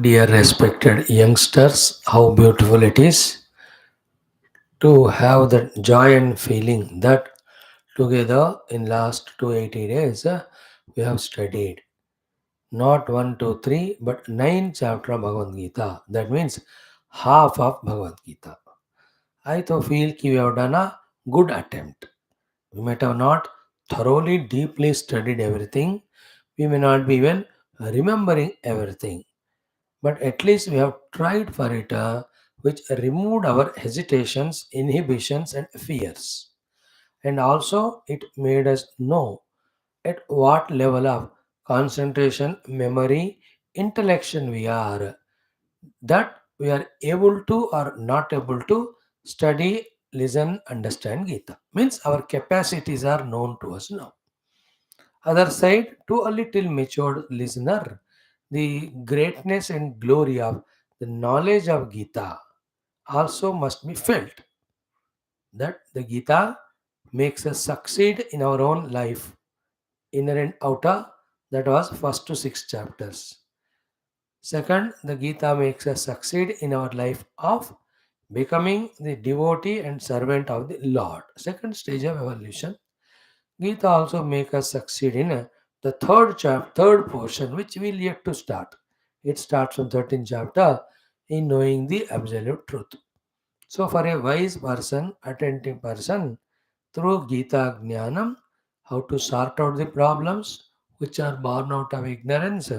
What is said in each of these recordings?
Dear respected youngsters, how beautiful it is to have that joy and feeling that together in last 280 days we have studied not 1, 2, 3 but 9 chapter of Bhagavad Gita. That means half of Bhagavad Gita. I to feel that we have done a good attempt. We might have not thoroughly deeply studied everything. We may not be even remembering everything, but at least we have tried for it, which removed our hesitations, inhibitions, and fears. And also, it made us know at what level of concentration, memory, intellection we are, that we are able to or not able to study, listen, understand Gita. Means our capacities are known to us now. Other side, to a little matured listener, the greatness and glory of the knowledge of Gita also must be felt. That the Gita makes us succeed in our own life, inner and outer. That was first to six chapters. Second, the Gita makes us succeed in our life of becoming the devotee and servant of the Lord. Second stage of evolution. Gita also make us succeed in the third portion, which we'll yet to start. It starts from 13th chapter in knowing the absolute truth. So, for a wise person, attentive person, through Gita Jnanam, how to sort out the problems which are born out of ignorance,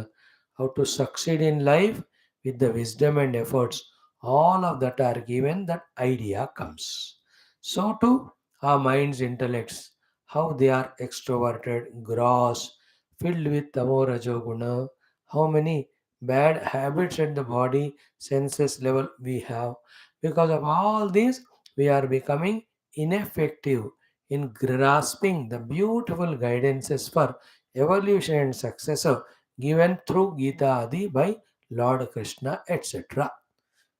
how to succeed in life with the wisdom and efforts, all of that are given, that idea comes. So too our minds, intellects, how they are extroverted, gross, filled with tamo rajoguna, how many bad habits at the body, senses level we have. Because of all these, we are becoming ineffective in grasping the beautiful guidances for evolution and success given through Gita Adi by Lord Krishna, etc.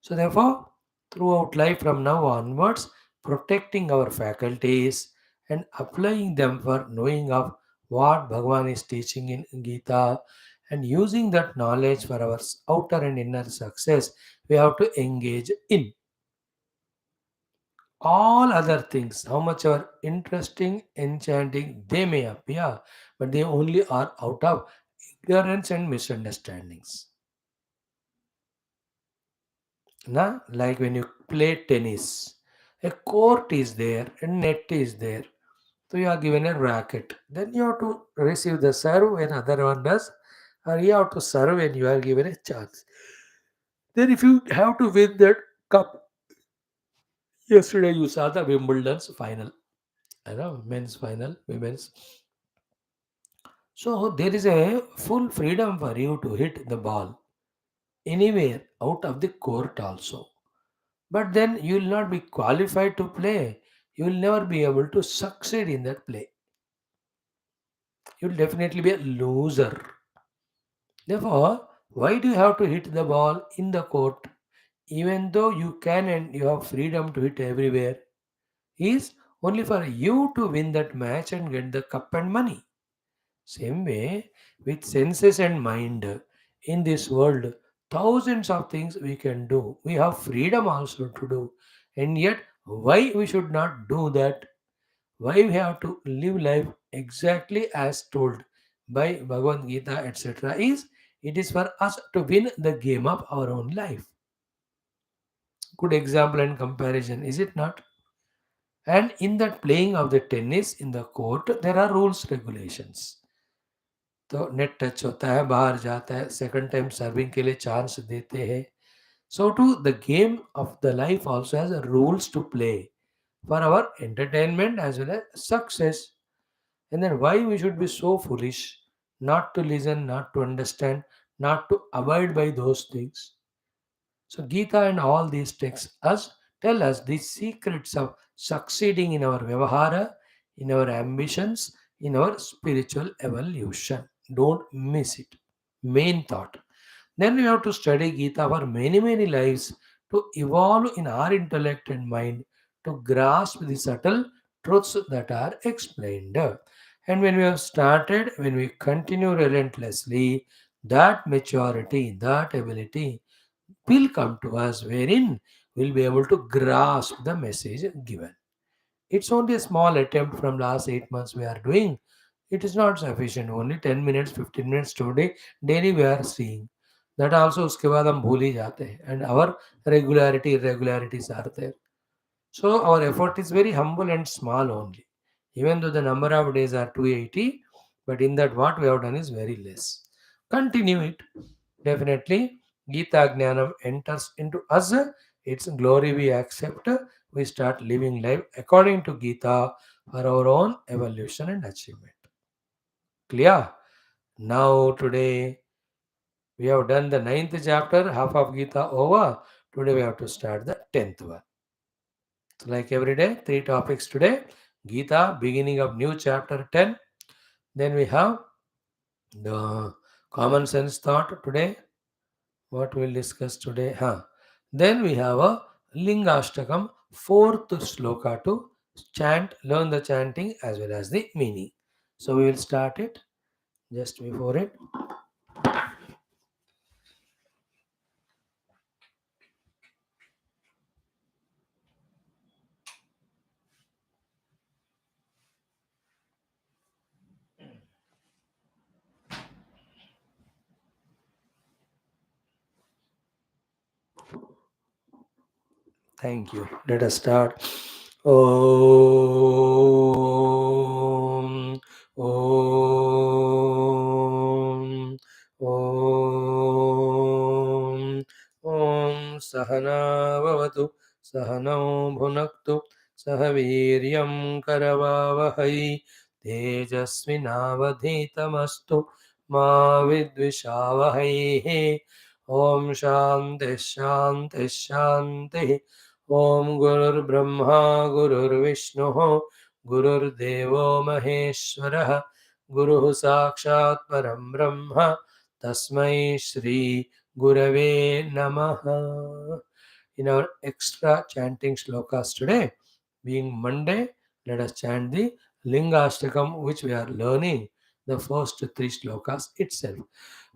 So, therefore, throughout life from now onwards, protecting our faculties and applying them for knowing of what Bhagavan is teaching in Gita and using that knowledge for our outer and inner success, we have to engage in all other things, how much are interesting, enchanting they may appear, but they only are out of ignorance and misunderstandings. Na? Like when you play tennis, a court is there, a net is there. So you are given a racket. Then you have to receive the serve when other one does, or you have to serve when you are given a chance. Then if you have to win that cup, yesterday you saw the Wimbledon's final, men's final, women's. So there is a full freedom for you to hit the ball anywhere out of the court also. But then you will not be qualified to play. You will never be able to succeed in that play. You will definitely be a loser. Therefore, why do you have to hit the ball in the court? Even though you can and you have freedom to hit everywhere, is only for you to win that match and get the cup and money. Same way with senses and mind. In this world, thousands of things we can do. We have freedom also to do. And yet, why we should not do that? Why we have to live life exactly as told by Bhagavad Gita, etc. is it is for us to win the game of our own life. Good example and comparison, is it not? And in that playing of the tennis in the court, there are rules, regulations. तो net touch होता है, बाहर जाता है, second time serving के लिए chance देते हैं. So too the game of the life also has rules to play for our entertainment as well as success. And then why we should be so foolish not to listen, not to understand, not to abide by those things. So Gita and all these texts us tell us the secrets of succeeding in our vyavahara, in our ambitions, in our spiritual evolution. Don't miss it. Main thought. Then we have to study Gita for many, many lives to evolve in our intellect and mind to grasp the subtle truths that are explained. And when we have started, when we continue relentlessly, That maturity, that ability will come to us wherein we'll be able to grasp the message given. It's only a small attempt from last 8 months we are doing. It is not sufficient. Only 10 minutes, 15 minutes today, daily we are seeing. That also उसके बाद हम भूल ही जाते हैं. And our regularity, irregularities are there. So our effort is very humble and small only. Even though the number of days are 280, but in that what we have done is very less. Continue it. Definitely, Geetha Jnanam enters into us. Its glory we accept. We start living life according to Geetha for our own evolution and achievement. Clear? Now today we have done the ninth chapter, half of Geetha over. Today we have to start the 10th one. So like every day, three topics today. Geetha, beginning of new chapter 10. Then we have the common sense thought today. What we'll discuss today? Huh. Then we have a Lingashtakam, fourth shloka to chant, learn the chanting as well as the meaning. So we will start it. Just before it, thank you. Let us start. Om, Om, Om, Om Sahana Bhavatu, Sahanau Bhunaktu, Sahaviryam Karavavahai, Tejasvinavadhitamastu, Ma Vidvishavahai. Om Shanti Shanti Shanti. ओम गुरुर्ब्रह्मा गुरुर्विष्णुः गुरुर्देवो महेश्वरः गुरुः साक्षात् परं ब्रह्म तस्मै Shri gurave namaha. In our extra chanting shlokas today, being Monday, let us chant the Lingashtakam which we are learning, the first three shlokas itself.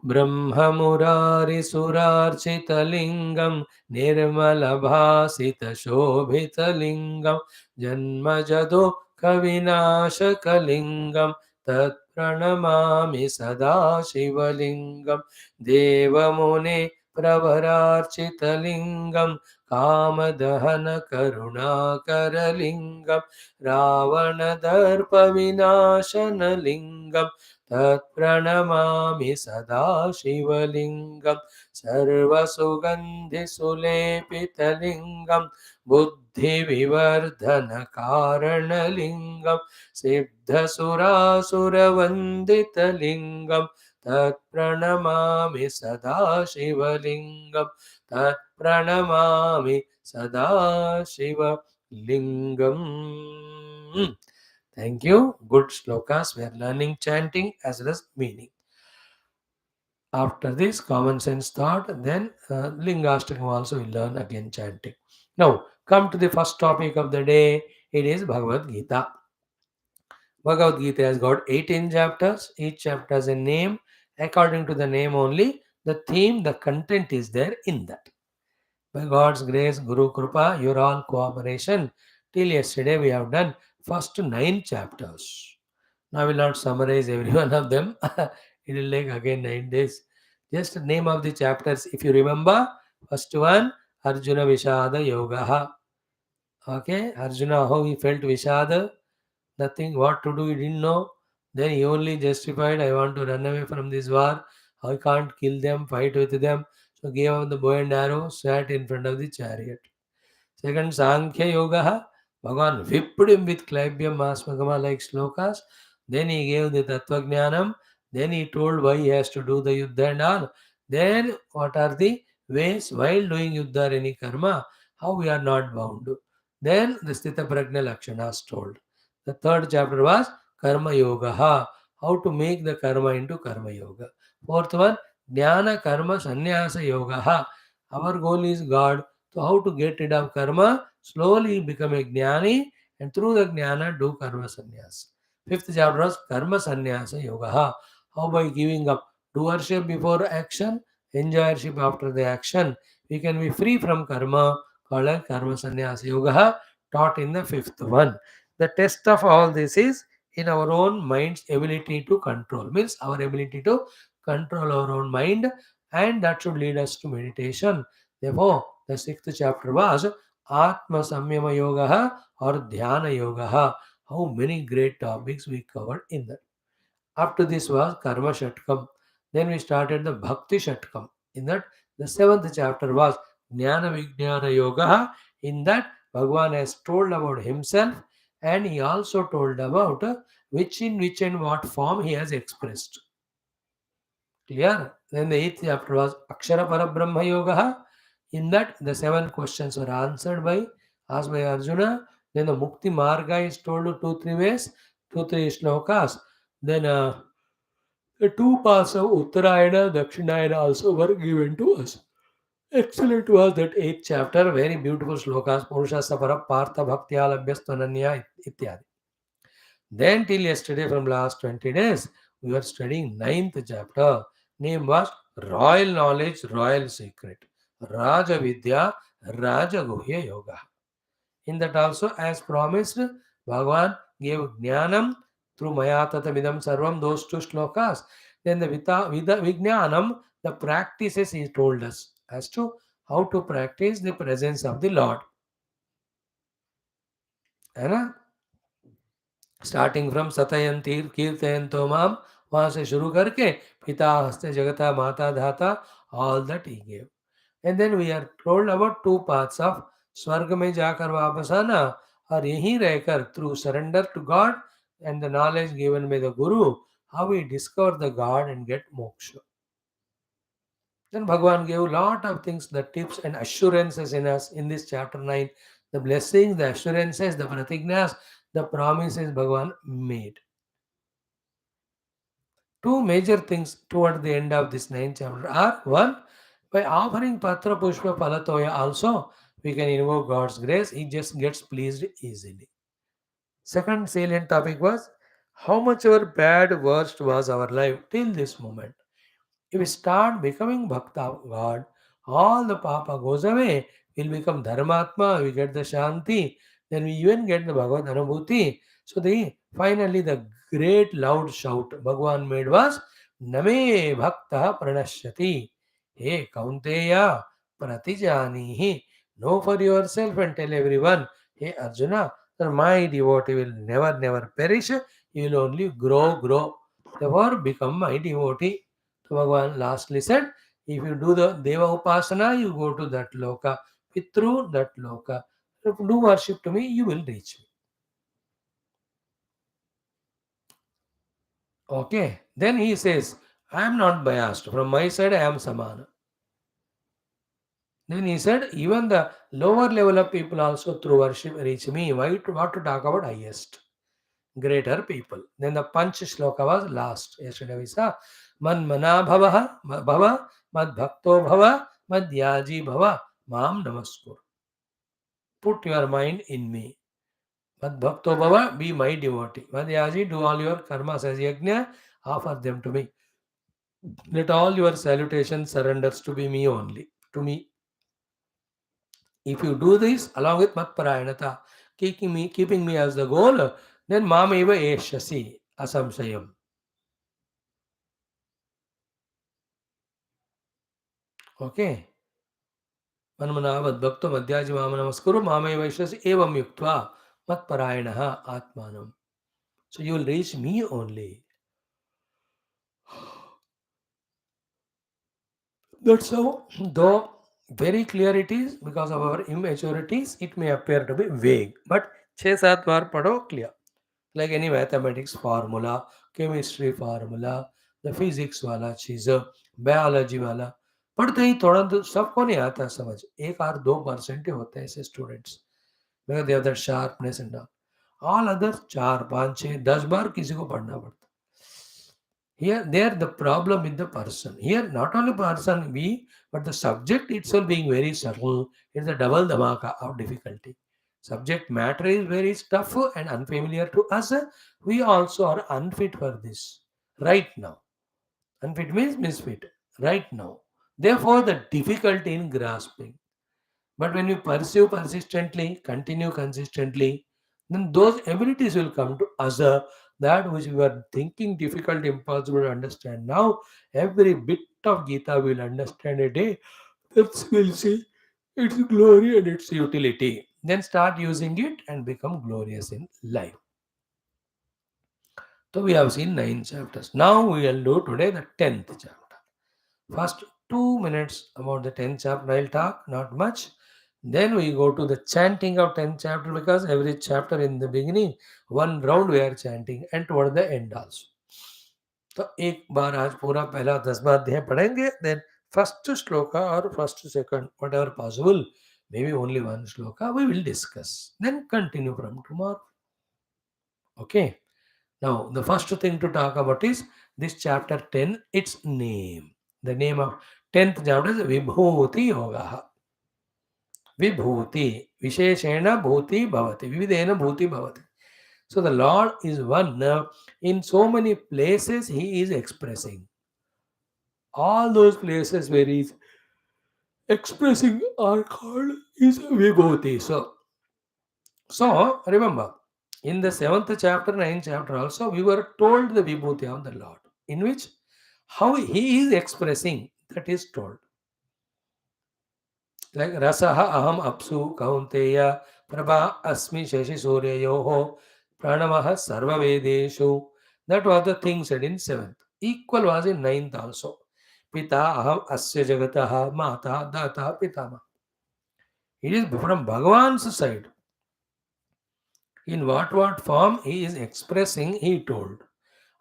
ब्रह्ममुरारिसुरार्चितलिङ्गं निर्मलभासितशोभितलिङ्गं जन्मजदो कविनाशकलिङ्गं तत्प्रणमामि सदा शिवलिङ्गं देवमुने प्रवरार्चितलिङ्गं कामदहनकरुणाकरलिङ्गं रावणदर्पविनाशनलिङ्गं तत्प्रणमामि सदा शिवलिङ्गं सर्वसुगन्धिसुलेपितलिङ्गं बुद्धिविवर्धनकारणलिङ्गं सिद्धसुरासुरवन्दितलिङ्गं तत्प्रणमामि सदा शिवलिङ्गं तत्प्रणमामि सदा शिवलिङ्गम्. Thank you. Good shlokas. We are learning chanting as well as meaning. After this, common sense thought, then Lingashtakam also will learn again chanting. Now, come to the first topic of the day. It is Bhagavad Gita. Bhagavad Gita has got 18 chapters. Each chapter has a name. According to the name only, the theme, the content is there in that. By God's grace, Guru Krupa, your all cooperation, till yesterday we have done first 9 chapters. Now I will not summarize every one of them. It will take again 9 days. Just the name of the chapters. If you remember, first one, Arjuna Vishada Yoga. Okay, Arjuna, how he felt Vishada, nothing, what to do, he didn't know. Then he only justified, I want to run away from this war. I can't kill them, fight with them. So gave him the bow and arrow, sat in front of the chariot. Second, Sankhya Yoga. Bhagavan whipped him with Klaibyam Masmagama like shlokas. Then he gave the Tattva Jnanam. Then he told why he has to do the Yuddha and all. Then what are the ways while doing Yuddha or any karma, how we are not bound. Then the Sthita Prajna Lakshanas told. The third chapter was Karma Yoga. How to make the karma into Karma Yoga. Fourth one, Jnana Karma Sannyasa Yoga. Our goal is God. So how to get rid of karma? Slowly become a jnani and through the jnana do karma sannyas. Fifth chapter was karma sannyasa yoga. How by giving up Doership before action, enjoyership after the action. We can be free from karma, called as karma sannyasa yoga, taught in the fifth one. The test of all this is in our own mind's ability to control, means our ability to control our own mind, and that should lead us to meditation. Therefore, the sixth chapter was Atma Samyama Yoga or Dhyana Yoga. How many great topics we covered in that. After this was Karma Shatkam. Then we started the Bhakti Shatkam. In that, the seventh chapter was Jnana Vijnana Yoga. In that, Bhagavan has told about himself, and he also told about which in which and what form he has expressed. Clear? Then the eighth chapter was Akshara Parabrahma Yoga. In that, the seven questions were answered by asked by Arjuna. Then the Mukti Marga is told to two, three ways, two, three shlokas. Then the two paths of Uttarayana, Dakshinayana also were given to us. Excellent was that eighth chapter, very beautiful shlokas, Purusha Sapara, Partha Bhaktya Labhyastvananya ityadi. Then till yesterday, from last 20 days, we were studying ninth chapter. Name was Royal Knowledge, Royal Secret. Raja Vidya, Raja Guhya Yoga. In that also, as promised, Bhagavan gave Jnanam through Maya Tatamidam Sarvam, those two shlokas. Then the Vijnanam, the practices he told us as to how to practice the presence of the Lord. है ना? Starting from सतयन तीर कीर्तयन तो माम, वहां से शुरू करके पिता हस्ते जगता माता धाता, all that he gave. And then we are told about two paths of स्वर्ग में जाकर वापस आना और यहीं रहकर through surrender to God and the knowledge given by the guru, how we discover the God and get moksha. Then Bhagavan gave a lot of things, the tips and assurances in us in this chapter 9. The blessings, the assurances, the pratignas, the promises Bhagavan made. Two major things toward the end of this ninth chapter are one, by offering Patra Pushpa Palatoya also, we can invoke God's grace, He just gets pleased easily. Second salient topic was how much our bad, worst was our life till this moment. If we start becoming Bhakta of God, all the Papa goes away. We'll become Dharmatma, we get the Shanti, then we even get the Bhagavad Anubhuti. So finally the great loud shout Bhagavan made was Name Bhakta Pranashyati. Hey Kaunteya Pratijanihi. Know for yourself and tell everyone. Hey Arjuna, that my devotee will never perish. He will only grow. Therefore become my devotee. So Bhagavan lastly said, if you do the Deva Upasana, you go to that loka. Pitru, that loka. If you do worship to me, you will reach me. Okay. Then he says, I am not biased. From my side, I am Samana. Then he said, even the lower level of people also through worship reach me. What to talk about highest? Greater people. Then the Panch Shloka was last. Yesterday we saw Manmana Bhava, Mad Bhakto Bhava, Mad Yaji Bhava, Mam Namaskur. Put your mind in me. Mad Bhakto Bhava, be my devotee. Mad Yaji, do all your karmas as yajna, offer them to me. Let all your salutations surrenders to be me only, to me. If you do this along with Mat Parayanata, keeping me as the goal, then Mameva Eshasi, Asamsayam. Okay. मन्मनावद्भक्तो मध्याजी माम नमस्कुरु मामे वैश्यसि एवं युक्त्वा मत्परायणः आत्मानम्. So you will reach me only. That's how, though very clear it is, because of our immaturities, it may appear to be vague. But 6-7 बार पढ़ो clear. Like any mathematics formula, chemistry formula, the physics वाला चीज़, biology वाला, पढ़ते ही थोड़ा तो सबको नहीं आता समझ. 1 और 2% ही होते हैं ऐसे students. Because they have that sharpness and all others 4, 5, 6, 10 बार किसी को पढ़ना पड़ता. Here, there the problem with the person. Here, not only person we, but the subject itself being very subtle, it's a double dhamaka of difficulty. Subject matter is very tough and unfamiliar to us. We also are unfit for this right now. Unfit means misfit right now. Therefore, the difficulty in grasping. But when you pursue persistently, continue consistently, then those abilities will come to us. That which we were thinking difficult, impossible to understand. Now, every bit of Gita will understand a day. That will see its glory and its utility. Then start using it and become glorious in life. So we have seen 9 chapters. Now we will do today the 10th chapter. First 2 minutes about the 10th chapter I'll talk, not much. Then we go to the chanting of 10th chapter because every chapter in the beginning, one round we are chanting and toward the end also. तो एक बार आज पूरा पहला 10वां अध्याय पढ़ेंगे then first shloka और first second whatever possible maybe only one shloka we will discuss then continue from tomorrow okay now, the first thing to talk about is this chapter 10, its name. The name of 10th chapter is Vibhuti Yoga. Vibhuti. Visheshena Bhuti Bhavati. Vividena Bhuti Bhavati. So, the Lord is one. In so many places, He is expressing. All those places where He is expressing are called is Vibhuti. So remember, in the 7th chapter, 9th chapter also, we were told the Vibhuti of the Lord, in which how He is expressing that is told. Like Rasaha Aham Apsu Kaunteya Prabha Asmi Shashi Suryayoho Pranamaha Sarva Vedeshu. That was the thing said in 7th. Equal was in 9th also. Pita Aham Asya Jagataha Mata Data Pitama. It is from Bhagavan's side. In what form he is expressing, he told.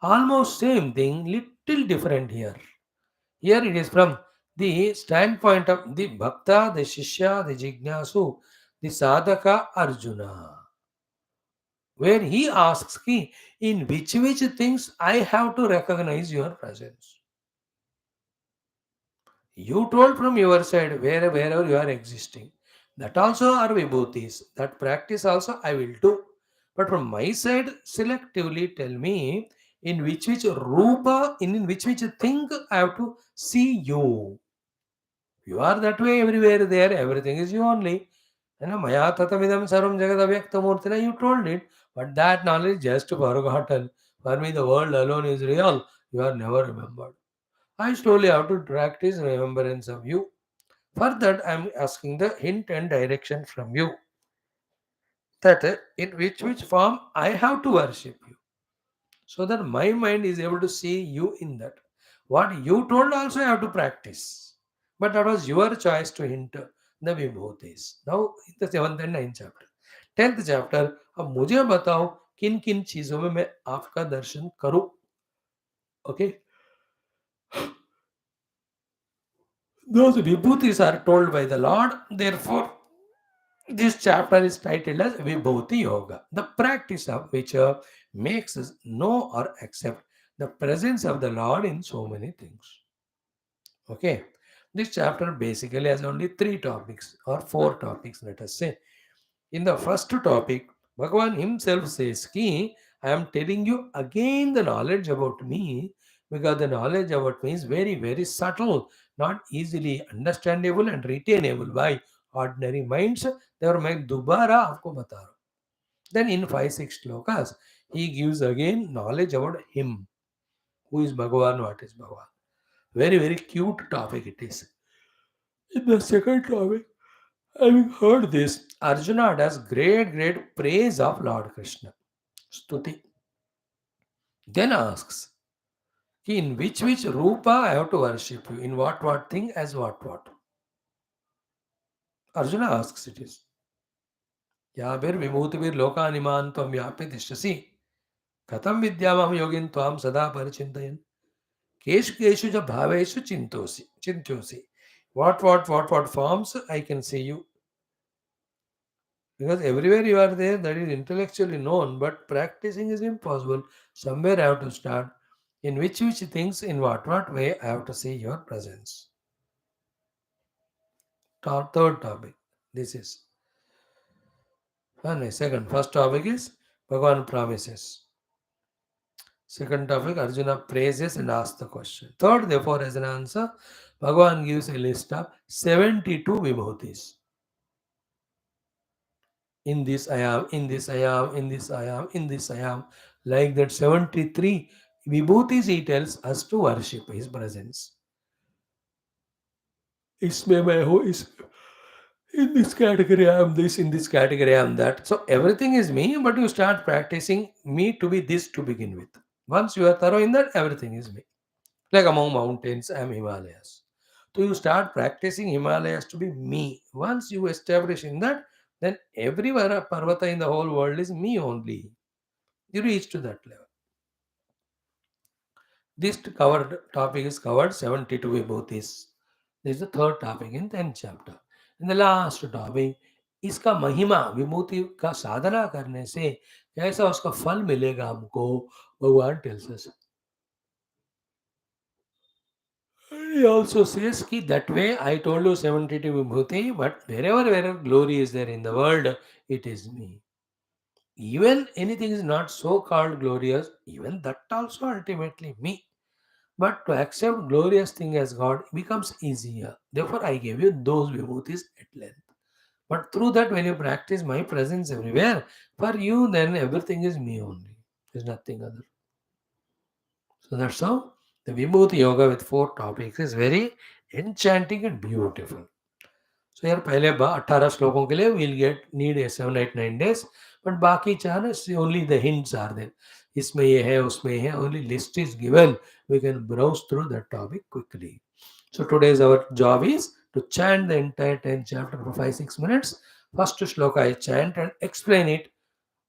Almost same thing, little different here. Here it is from the standpoint of the Bhakta, the Shishya, the Jignasu, the Sadhaka Arjuna, where he asks, ki, in which things I have to recognize your presence. You told from your side wherever you are existing. That also are vibhutis. That practice also I will do. But from my side, selectively tell me in which rupa, in which thing I have to see you. You are that way everywhere there. Everything is you only. Maya tatamidam sarvam jagad avyaktamurtina, you told it. But that knowledge just forgotten. For me, the world alone is real. You are never remembered. I slowly have to practice remembrance of you. For that, I am asking the hint and direction from you. That in which form I have to worship you. So that my mind is able to see you in that. What you told also I have to practice. But that was your choice to hint the vibhutis. Now in the 7th and 9th chapter. 10th chapter, अब मुझे बताओ किन किन चीजों में मैं आपका दर्शन करूं. Okay. Those vibhutis are told by the Lord. Therefore, this chapter is titled as Vibhuti Yoga, the practice of which makes us know or accept the presence of the Lord in so many things. Okay, this chapter basically has only 3 topics or 4 topics, let us say. In the first topic, Bhagavan himself says, Ki, I am telling you again the knowledge about me because the knowledge about me is very, very subtle, not easily understandable and retainable by ordinary minds. Therefore, मैं दोबारा आपको बता रहा हूँ. Then in 5-6 shlokas, he gives again knowledge about him. Who is Bhagavan, what is Bhagavan. Very, very cute topic it is. In the second topic, having heard this, Arjuna does great, great praise of Lord Krishna. Stuti. Then asks, in which rupa I have to worship you? In what thing as what? Arjuna asks it is. Yabir vibhutivir lokaniman tvam vyapi tishtasi. Katham vidyamam yogin tvam sada parichintayan. Keshu ja bhaveshu chintosi. What forms I can see you. Because everywhere you are there, that is intellectually known, but practicing is impossible. Somewhere I have to start. In which things, in what way I have to see your presence. Third topic. This is. And second, first topic is Bhagavan promises. Second topic, Arjuna praises and asks the question. Third, therefore, as an answer, Bhagavan gives a list of 72 vibhutis. In this I am, in this I am, in this I am, in this I am. Like that 73 vibhutis he tells us to worship his presence. Isme मैं हूँ, is in this category I am this, in this category I am that. So everything is me, but you start practicing me to be this to begin with. Once you are thorough in that, everything is me. Like among mountains, I am Himalayas. So you start practicing Himalayas to be me. Once you establish in that, then every parvata in the whole world is me only. You reach to that level. This covered topic is covered 72 vibhutis. This is the third topic in 10th chapter. In the last topic, इसका महिमा विभूति का साधना करने से कैसा उसका फल मिलेगा हमको भगवान tells us. He also says कि that way I told you 72 vibhuti, but wherever glory is there in the world, it is me. Even anything is not so called glorious, even that also ultimately me. But to accept glorious thing as God becomes easier. Therefore, I gave you those vibhutis at length. But through that, when you practice my presence everywhere, for you, then everything is me only. There's nothing other. So that's how the Vibhuti Yoga with 4 topics is very enchanting and beautiful. So here पहले 18 श्लोकों के लिए we'll get need a 7, 8, 9 days. But बाकी 4 only the hints are there. इसमें ये है, उसमें ये है. Only list is given. We can browse through that topic quickly. So today's our job is to chant the entire 10th chapter for 5-6 minutes. First shloka I chant and explain it.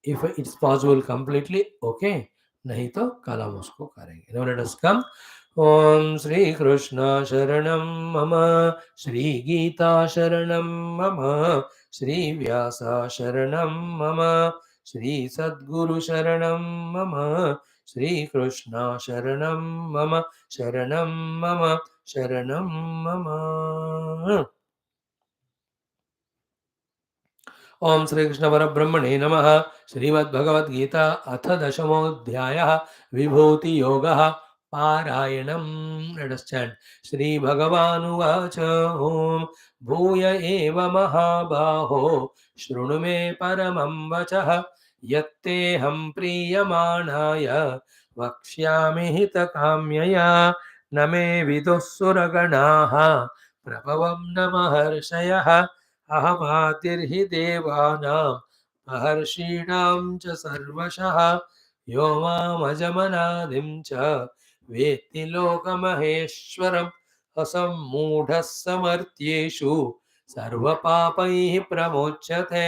If it's possible completely, okay. नहीं तो कल हम उसको करेंगे. Now let us come. ओम श्री कृष्ण शरणम मम, श्री गीता शरणम मम, श्री व्यास शरणम मम, श्री सद्गुरु शरणम मम, श्री कृष्ण शरणम मम, शरणम मम, शरणम मम. ओम श्री कृष्ण परब्रह्मणे नमः. श्रीमद्भगवद्गीता अथ दशमोऽध्यायः विभूति योगः पारायणम्. Let us chant. श्रीभगवानुवाच ओम भूय एव महाबाहो शृणु मे परमं वचः यत्तेऽहं प्रीयमाणाय वक्ष्यामि हितकाम्यया न मे विदुः सुरगणाः प्रभवं न महर्षयः अहमातिर्हि देवानां महर्षीणां च सर्वशः यो मामजमनादिं च वेत्ति लोकमहेश्वरम् असम्मूढः समर्थ्येषु सर्वपापैः प्रमुच्यते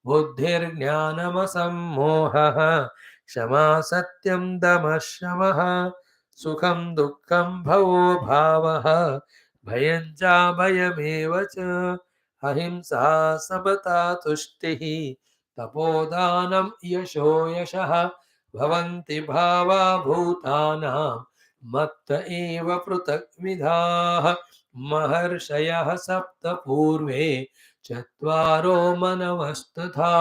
बुद्धिर्ज्ञानमसम्मोहः क्षमा सत्यं दमः शमः सुखं दुःखं भवो भावः भयं चाभयमेव च अहिंसा समता तुष्टिः तपोदानं यशो यशः भवन्ति भावा भूतानां मत्त एव पृथग्विधाः महर्षयः सप्त पूर्वे चत्वारो मनवस्तथा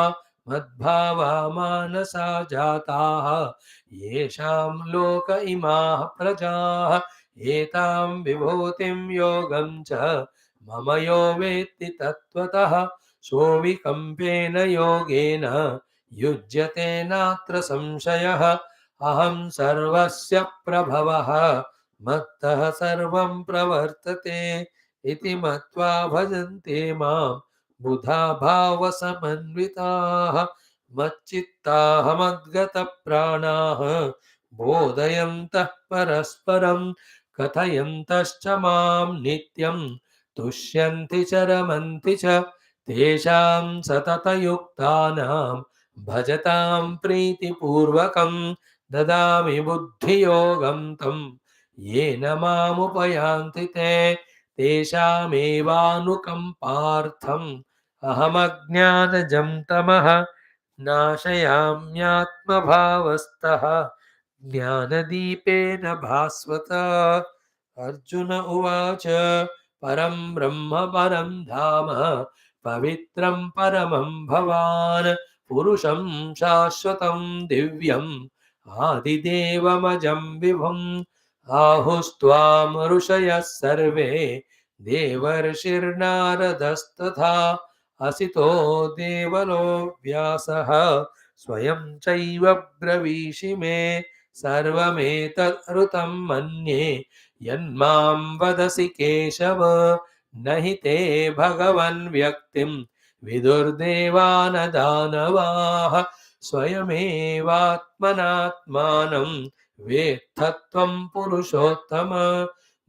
मद्भावा मानसा जाताः येषां लोक इमाः प्रजाः एतां विभूतिं योगं च मम यो वेत्ति तत्त्वतः सोऽविकम्पेन योगेन युज्यते नात्र संशयः अहं सर्वस्य प्रभवः मत्तः सर्वं प्रवर्तते इति मत्वा भजन्ते मां बुधा भावसमन्विताः मच्चित्ताः मद्गतप्राणाः बोधयन्तः परस्परं कथयन्तश्च मां नित्यं तुष्यन्ति च रमन्ति च तेषां सततयुक्तानां भजतां प्रीतिपूर्वकं ददामि बुद्धियोगं तं येन मामुपयान्ति ते तेषामेवानुकम्पार्थम् अहमज्ञानजं तमः नाशयाम्यात्मभावस्तः ज्ञानदीपेन भास्वत. अर्जुन उवाच परं ब्रह्म परं धाम पवित्रं परमं भवान् पुरुषं शाश्वतं दिव्यम् आदिदेवमजं विभुम् आहुस्त्वां ऋषयः सर्वे देवर्षिर्नारदस्तथा असितो देवलो व्यासः स्वयं चैव ब्रवीषि मे सर्वमेतदृतं मन्ये यन्मां वदसि केशव न हि ते भगवन् व्यक्तिं विदुर्देवानदानवाः स्वयमेवात्मनात्मानं वेत्थत्वं पुरुषोत्तम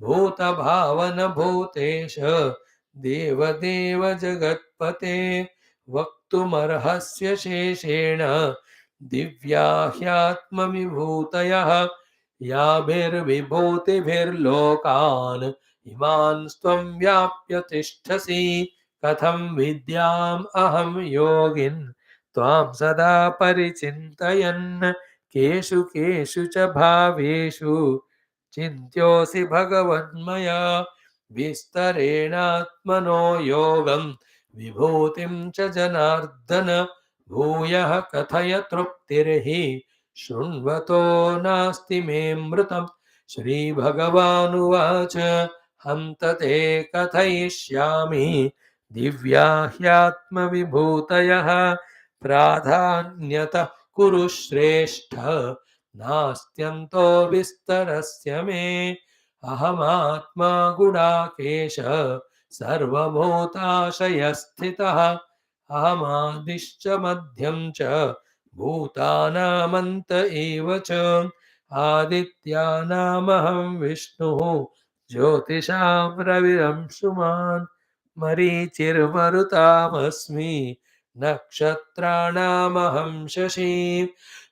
भूतभावनभूतेश देवदेव जगत्पते वक्तुमर्हस्य शेषेण दिव्या ह्यात्मविभूतयः याभिर्विभूतिभिर्लोकान् इमान् त्वं व्याप्य तिष्ठसि कथं विद्याम् अहं योगिन् त्वां सदा परिचिन्तयन् केषु केषु च भावेषु चिन्त्योऽसि भगवन्मया विस्तरेणात्मनो योगं विभूतिं च जनार्दन भूयः कथय तृप्तिर्हि शृण्वतो नास्ति मे मृतम् श्रीभगवानुवाच हन्त ते कथयिष्यामि दिव्या ह्यात्मविभूतयः प्राधान्यतः कुरु श्रेष्ठ नास्त्यन्तो विस्तरस्य मे अहमात्मा गुडाकेश सर्वभूताशयस्थितः अहमादिश्च मध्यं च भूतानामन्त एव च आदित्यानामहं विष्णुः ज्योतिषां रविरंशुमान् मरीचिर्मरुतामस्मि नक्षत्राणामहं शशी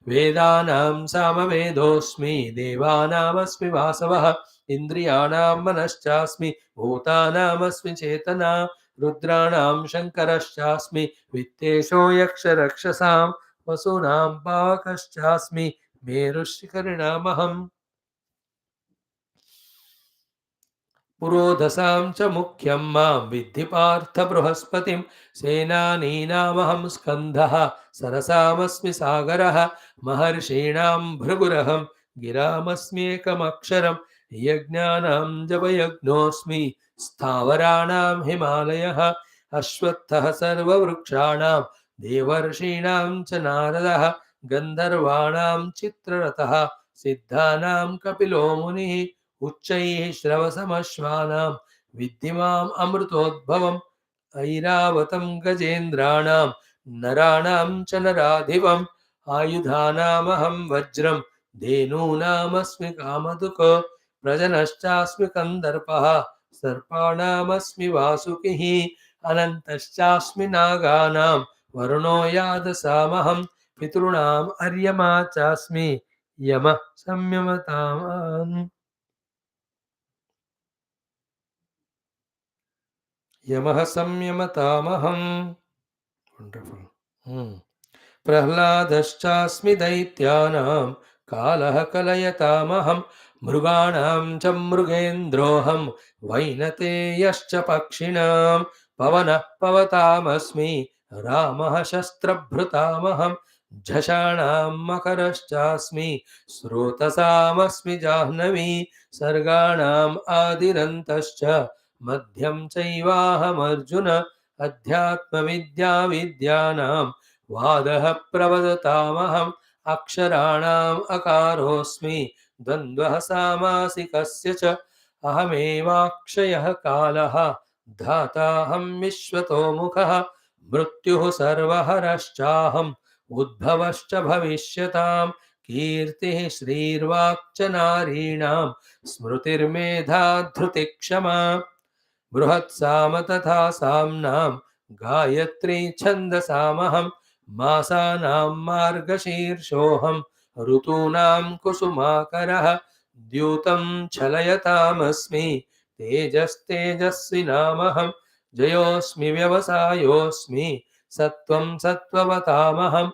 वेदानां सामवेदोऽस्मि देवानामस्मि वासवः इन्द्रियाणां मनश्चास्मि भूतानामस्मि चेतना रुद्राणां शङ्करश्चास्मि वित्तेषो यक्षरक्षसां वसूनां पावकश्चास्मि मेरुशिखरिणामहम् पुरोधसां च मुख्यं मां विद्धि पार्थ बृहस्पतिं सेनानीनामहं स्कन्धः सरसामस्मि सागरः महर्षीणां भृगुरहं गिरामस्म्येकमक्षरं यज्ञानां जपयज्ञोऽस्मि स्थावराणां हिमालयः अश्वत्थः सर्ववृक्षाणां देवर्षीणां च नारदः गन्धर्वाणां चित्ररथः सिद्धानां कपिलो मुनिः उच्चैः श्रवसमश्वानां विद्धि माम् अमृतोद्भवम् ऐरावतं गजेन्द्राणां नराणां च नराधिपम् आयुधानामहं वज्रं धेनूनामस्मि कामधुक् प्रजनश्चास्मि कन्दर्पः सर्पाणामस्मि वासुकिः अनन्तश्चास्मि नागानां वरुणो यादसामहं पितॄणाम् अर्यमा चास्मि यमः संयमताम् यमः संयमतामहम् वंडरफुल प्रह्लादश्चास्मि दैत्यानां कालः कलयतामहं मृगाणां च मृगेन्द्रोऽहं वैनतेयश्च पक्षिणां पवनः पवतामस्मि रामः शस्त्रभृतामहं झषाणां मकरश्चास्मि स्रोतसामस्मि जाह्नवी सर्गाणाम् आदिरन्तश्च मध्यं चैवाहमर्जुन अध्यात्मविद्या विद्यानां वादः प्रवदतामहम् अक्षराणाम् अकारोऽस्मि द्वन्द्वः सामासिकस्य च अहमेवाक्षयः कालः धाताहं विश्वतोमुखः मृत्युः सर्वहरश्चाहम् उद्भवश्च भविष्यताम् कीर्तिः श्रीर्वाक्च नारीणां स्मृतिर्मेधा धृतिक्षमा बृहत्साम तथा साम्नां गायत्री छन्दसामहं मासानां मार्गशीर्षोऽहं ऋतूनां कुसुमाकरः द्यूतं छलयतामस्मि तेजस्तेजस्विनामहं जयोऽस्मि व्यवसायोऽस्मि सत्त्वं सत्त्ववतामहं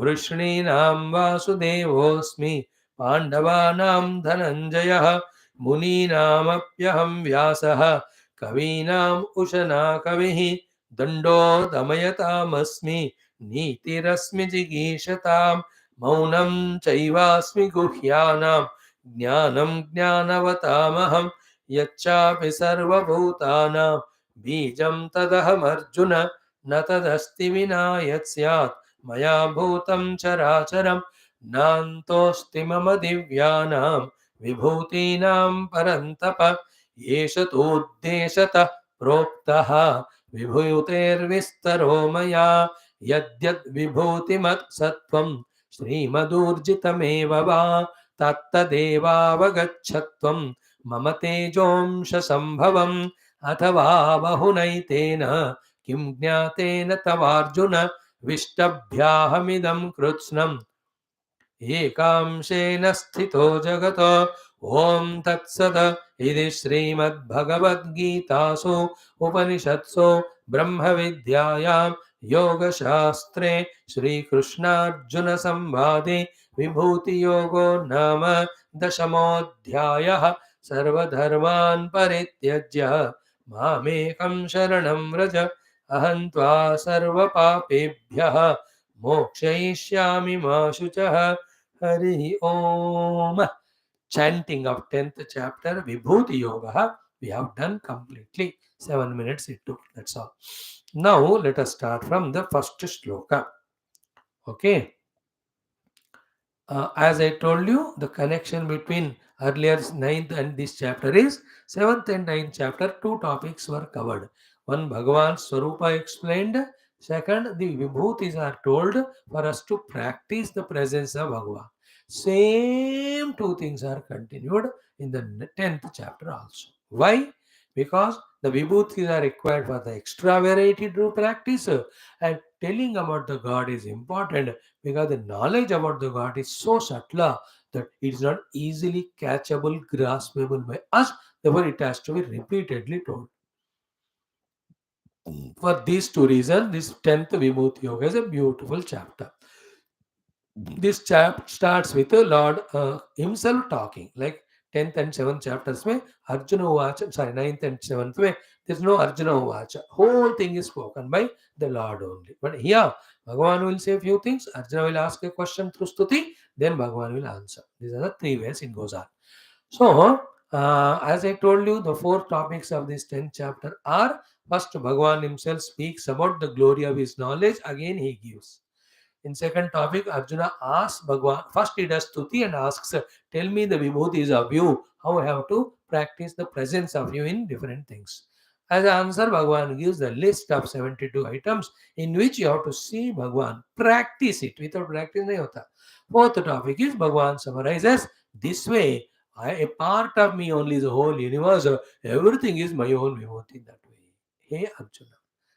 वृष्णीनां वासुदेवोऽस्मि पाण्डवानां धनञ्जयः मुनीनामप्यहं व्यासः कवीनाम् उशना कविः दण्डो दमयतामस्मि नीतिरस्मि जिगीषताम् मौनं चैवास्मि गुह्यानां ज्ञानं ज्ञानवतामहं यच्चापि सर्वभूतानां बीजं तदहमर्जुन न तदस्ति विना यत् स्यात् मया भूतं चराचरं नान्तोऽस्ति मम दिव्यानां विभूतीनां परन्तप एष तोद्देशतः प्रोक्तः विभूतेर्विस्तरो मया यद्यद् विभूतिमत्सत्त्वं श्रीमदूर्जितमेव वा तत्तदेवावगच्छत्वं मम तेजोंशसम्भवम् अथवा बहुनैतेन किं ज्ञातेन तवार्जुन विष्टभ्याहमिदं कृत्स्नम् एकांशेन स्थितो जगतो ॐ तत्सद इति श्रीमद्भगवद्गीतासु उपनिषत्सु ब्रह्मविद्यायां योगशास्त्रे श्रीकृष्णार्जुनसंवादे विभूतियोगो नाम दशमोऽध्यायः सर्वधर्मान् परित्यज्य मामेकं शरणं व्रज अहं त्वा सर्वपापेभ्यः मोक्षयिष्यामि मा शुचः Hari Om. Chanting of 10th chapter, Vibhuti Yoga, we have done completely. 7 minutes it took, that's all. Now, let us start from the first shloka. Okay. As I told you, the connection between earlier 9th and this chapter is 7th and 9th chapter, two topics were covered. One, Bhagavan's Swarupa explained. Second, the Vibhutis are told for us to practice the presence of Bhagavan. Same two things are continued in the 10th chapter also. Why? Because the Vibhutis are required for the extra variety to practice, and telling about the God is important because the knowledge about the God is so subtle that it is not easily catchable, graspable by us. Therefore, it has to be repeatedly told. For these two reasons, this 10th Vibhuti Yoga is a beautiful chapter. This chapter starts with the Lord himself talking, like 10th and 7th chapters mein Arjuna Uvacha, sorry, 9th and 7th mein there's no Arjuna Uvacha. Whole thing is spoken by the Lord only. But here, Bhagavan will say a few things, Arjuna will ask a question through Stuti, then Bhagavan will answer. These are the three ways it goes on. So, as I told you, the four topics of this 10th chapter are: first, Bhagavan himself speaks about the glory of his knowledge, again he gives. In second topic, Arjuna asks Bhagavan, first he does stuti and asks, tell me the vibhutis of you, how I have to practice the presence of you in different things. As an answer, Bhagavan gives the list of 72 items in which you have to see Bhagavan, practice it. Without practice, nahi hota. Fourth topic is Bhagavan summarizes, this way, a part of me only is the whole universe, everything is my own vibhuti that way. Hey Arjuna.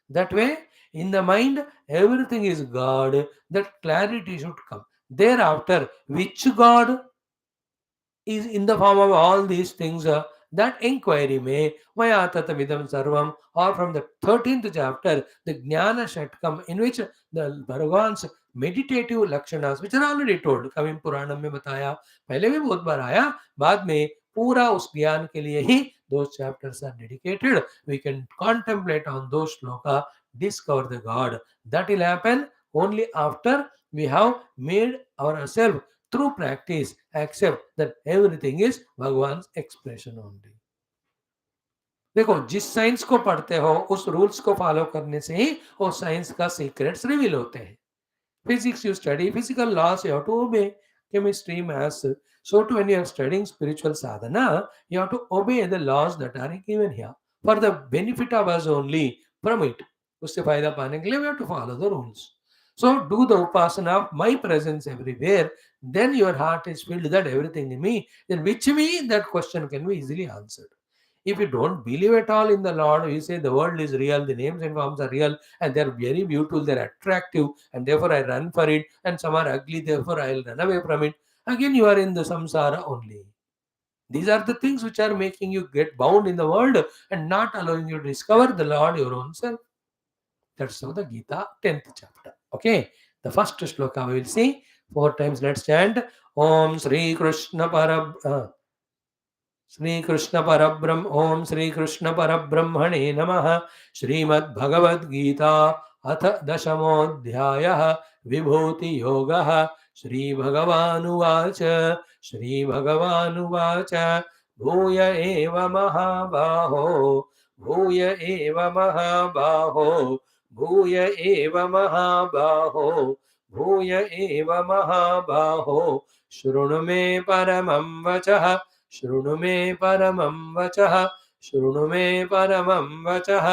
That way, in the mind, everything is God. That clarity should come. Thereafter, which God is in the form of all these things, that inquiry may Maya Tatavidam Sarvam, or from the 13th chapter, the Jnana Shatkam, in which the Bhagavan's meditative lakshanas, which are already told, कभी पुराणम में बताया, पहले भी बहुत बार आया, बाद में पूरा उस ज्ञान के लिए ही those chapters are dedicated. We can contemplate on those shloka, discover the God. That will happen only after we have made ourselves through practice accept that everything is Bhagwan's expression only. देखो, जिस साइंस को पढ़ते हो उस rules को follow करने से ही वो साइंस का सीक्रेट्स रिवील होते हैं. Physics you study, physical laws you have to obey. Chemistry, maths. So too when you are studying spiritual sadhana, you have to obey the laws that are given here. For the benefit of us only, from it. उससे फायदा पाने के लिए we have to follow the rules. So do the upasana of my presence everywhere. Then your heart is filled that everything in me. Then which me? That question can be easily answered. If you don't believe at all in the Lord, you say the world is real, the names and forms are real, and they're very beautiful, they're attractive, and therefore I run for it, and some are ugly, therefore I'll run away from it. Again, you are in the samsara only. These are the things which are making you get bound in the world and not allowing you to discover the Lord your own self. That's how the Gita 10th chapter. Okay, the first shloka we will see 4 times. Let's chant Om Sri Krishna Parab. Shri Krishna परब्रह्म ओम श्री कृष्ण परब्रह्मणे नमः. श्रीमद्भगवद्गीता अथ दशमोऽध्यायः विभूति योगः. श्रीभगवानुवाच श्रीभगवानुवाच भूय एव महाबाहो भूय एव महाबाहो भूय एव महाबाहो भूय एव महाबाहो शृणु मे परमं वचः शृणु मे परमं वचः शृणु मे परमं वचः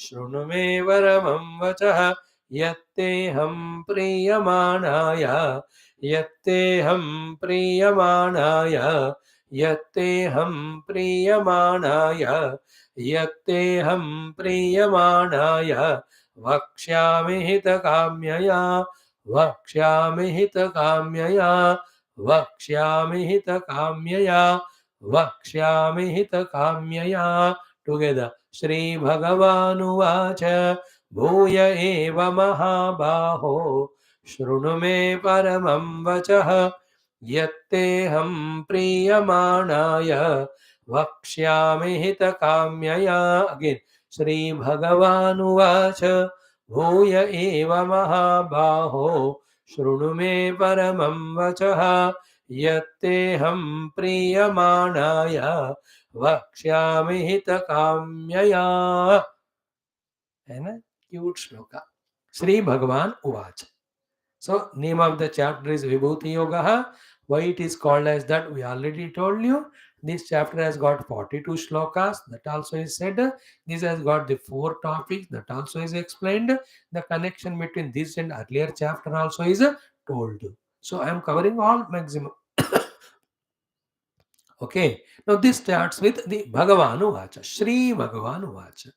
शृणु मे परमं वचः यत्तेऽहं प्रीयमाणाय यत्तेऽहं प्रीयमाणाय यत्तेऽहं प्रीयमाणाय यत्तेऽहं प्रीयमाणाय वक्ष्यामि हितकाम्यया वक्ष्यामि हितकाम्यया वक्ष्यामि हितकाम्यया वक्ष्यामि हितकाम्यया टुगेदर श्रीभगवानुवाच भूय एव महाबाहो शृणु मे परमं वचः यत्तेऽहं प्रीयमाणाय वक्ष्यामि हितकाम्यया अगेन श्रीभगवानुवाच भूय एव महाबाहो शृणु मे परमं वचः यत्तेऽहं प्रीयमाणाय वक्ष्यामि हितकाम्यया है ना क्यूट श्लोका श्री भगवान उवाच. So name of the chapter is Vibhuti Yoga. Why it is called as that we already told you. This chapter has got 42 shlokas, that also is said. This has got the 4 topics, that also is explained. The connection between this and earlier chapter also is told. So I am covering all maximum. Okay, now this starts with the Bhagavanu Vacha, Sri Bhagavanu Vacha.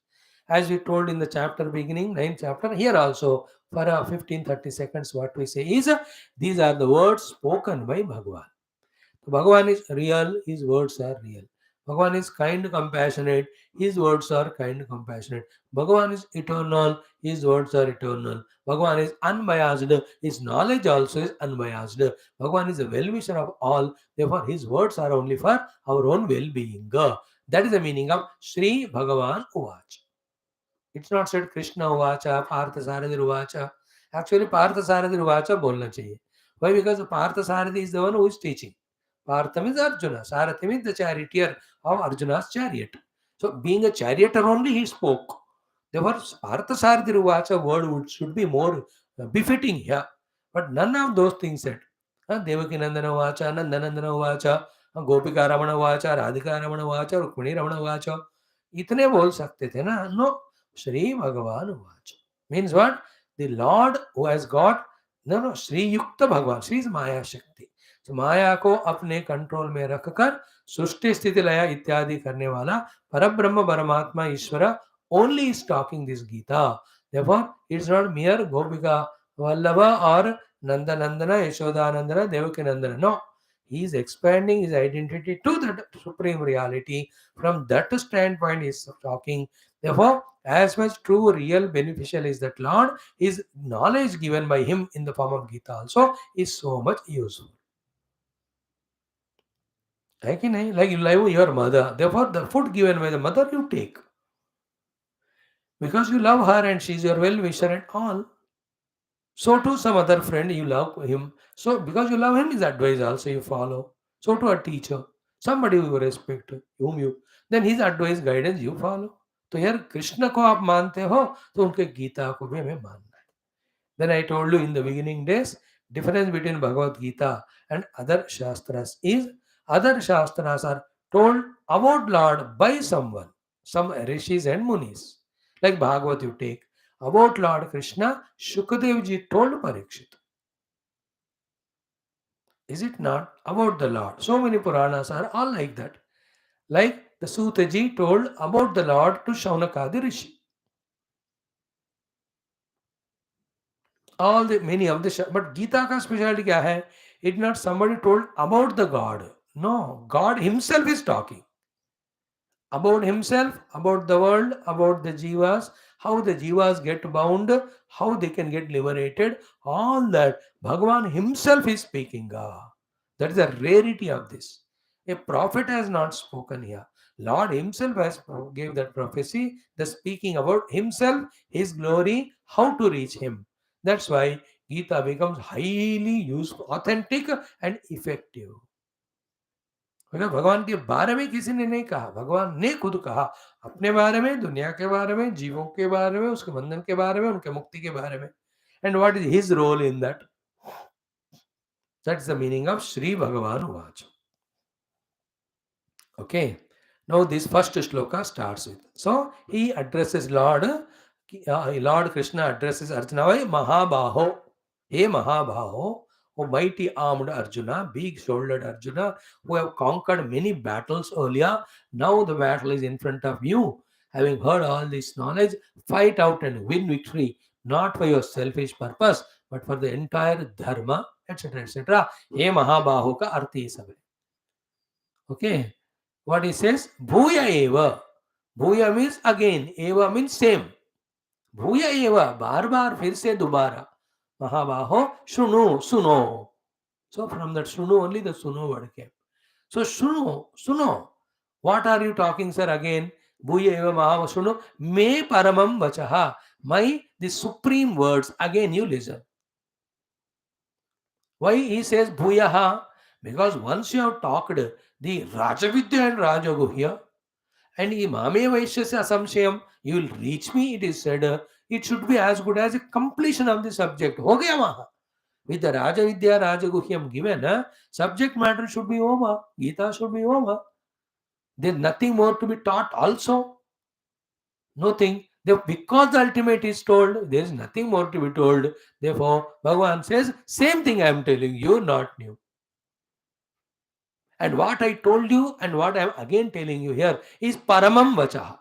As we told in the chapter beginning, 9th chapter, here also for 15-30 seconds, what we say is these are the words spoken by Bhagavan. So Bhagavan is real, his words are real. Bhagavan is kind, compassionate, his words are kind, compassionate. Bhagavan is eternal, his words are eternal. Bhagavan is unbiased, his knowledge also is unbiased. Bhagavan is a well-wisher of all, therefore his words are only for our own well-being. That is the meaning of Sri Bhagavan Uvach. It's not said Krishna Uvacha, Partha Saradhi Uvacha. Actually, Partha Saradhi Uvacha bolna chahiye. Why? Because Partha Saradhi is the one who is teaching. Partha means Arjuna. Sarathi means the charioteer of Arjuna's chariot. So, being a charioteer only, he spoke. Therefore, Partha Saradhi Uvacha word should be more befitting here. But none of those things said. Devaki Nandana Uvacha, Nandanandana Uvacha, Gopika Ramana Uvacha, Radhika Ramana Uvacha, Rukmini Ramana Uvacha. इतने बोल सकते थे ना. No. Shri Bhagavan Uvacha. Means what? The Lord who has got, no, Shri Yukta Bhagavan. Shri is Maya Shakti. So माया को अपने control में रखकर सृष्टि स्थिति लय इत्यादि करने वाला परब्रह्म परमात्मा ईश्वर only is talking this Geetha. Therefore, it's not mere Gopika Vallabha or Nanda Nandana, Yashoda Nandana, Devaki Nandana. No. He is expanding his identity to the supreme reality. From that standpoint, he is talking. Therefore, as much true, real, beneficial is that Lord, his knowledge given by him in the form of Gita also is so much useful. Like you love your mother. Therefore, the food given by the mother you take. Because you love her and she is your well-wisher and all. So to some other friend, you love him. So because you love him, his advice also you follow. So to a teacher, somebody you respect, whom you, then his advice, guidance you follow. तो यार कृष्ण को आप मानते हो तो उनके गीता को भी हमें मानना है. Then I told you in the beginning days, difference between Bhagavad Gita and other Shastras is, other Shastras are told about Lord by someone, some rishis and munis. Like Bhagavad you take, about Lord Krishna, Shukadev ji told Parikshit. Is it not? About the Lord. So many Puranas are all like that. Like the Suta ji told about the Lord to Shaunakadi Rishi. All the many of the but Gita ka specialty kya hai? It's not somebody told about the God. No, God himself is talking. About himself, about the world, about the jivas, how the jivas get bound, how they can get liberated, all that Bhagavan himself is speaking. That is the rarity of this. A prophet has not spoken here. Lord himself has gave that prophecy, the speaking about himself, his glory, how to reach him. That's why Gita becomes highly useful, authentic and effective. अगर भगवान के बारे में किसी ने नहीं कहा, भगवान ने खुद कहा अपने बारे में, दुनिया के बारे में, जीवों के बारे में, उसके बंधन के बारे में, उनके मुक्ति के बारे में. And what is his role in that? That's the meaning of Sri Bhagavan Uvacha. Okay. Now this first shloka starts with. So he addresses Lord Krishna addresses Arjuna by Mahabaho. Hey Mahabaho, O mighty armed Arjuna, big shouldered Arjuna, who have conquered many battles earlier. Now the battle is in front of you. Having heard all this knowledge, fight out and win victory, not for your selfish purpose, but for the entire dharma, etc. etc. Hey Mahabaho ka arth ye sab hai. Okay. What he says? Bhuya eva. Bhuya means again. Eva means same. Bhuya eva. बार बार फिर से दोबारा. Mahabaho. Shunu. Suno. So from that shunu only the suno word came. So shunu. Suno. What are you talking, sir? Again. Bhuya eva mahava shunu. Me paramam vachaha. My the supreme words. Again you listen. Why he says bhuyaha? Because once you have talked the Rajavidya and Rajaguhya, and Imame Vaishyasya Samshayam, you will reach me, it is said, it should be as good as a completion of the subject. Ho gaya wahan. With the Rajavidya, Rajaguhyam given, subject matter should be over. Gita should be over. There's nothing more to be taught also. Nothing. Because the ultimate is told, there is nothing more to be told. Therefore, Bhagavan says, same thing I am telling you, not new. And what I told you and what I am again telling you here is Paramam Vachaha.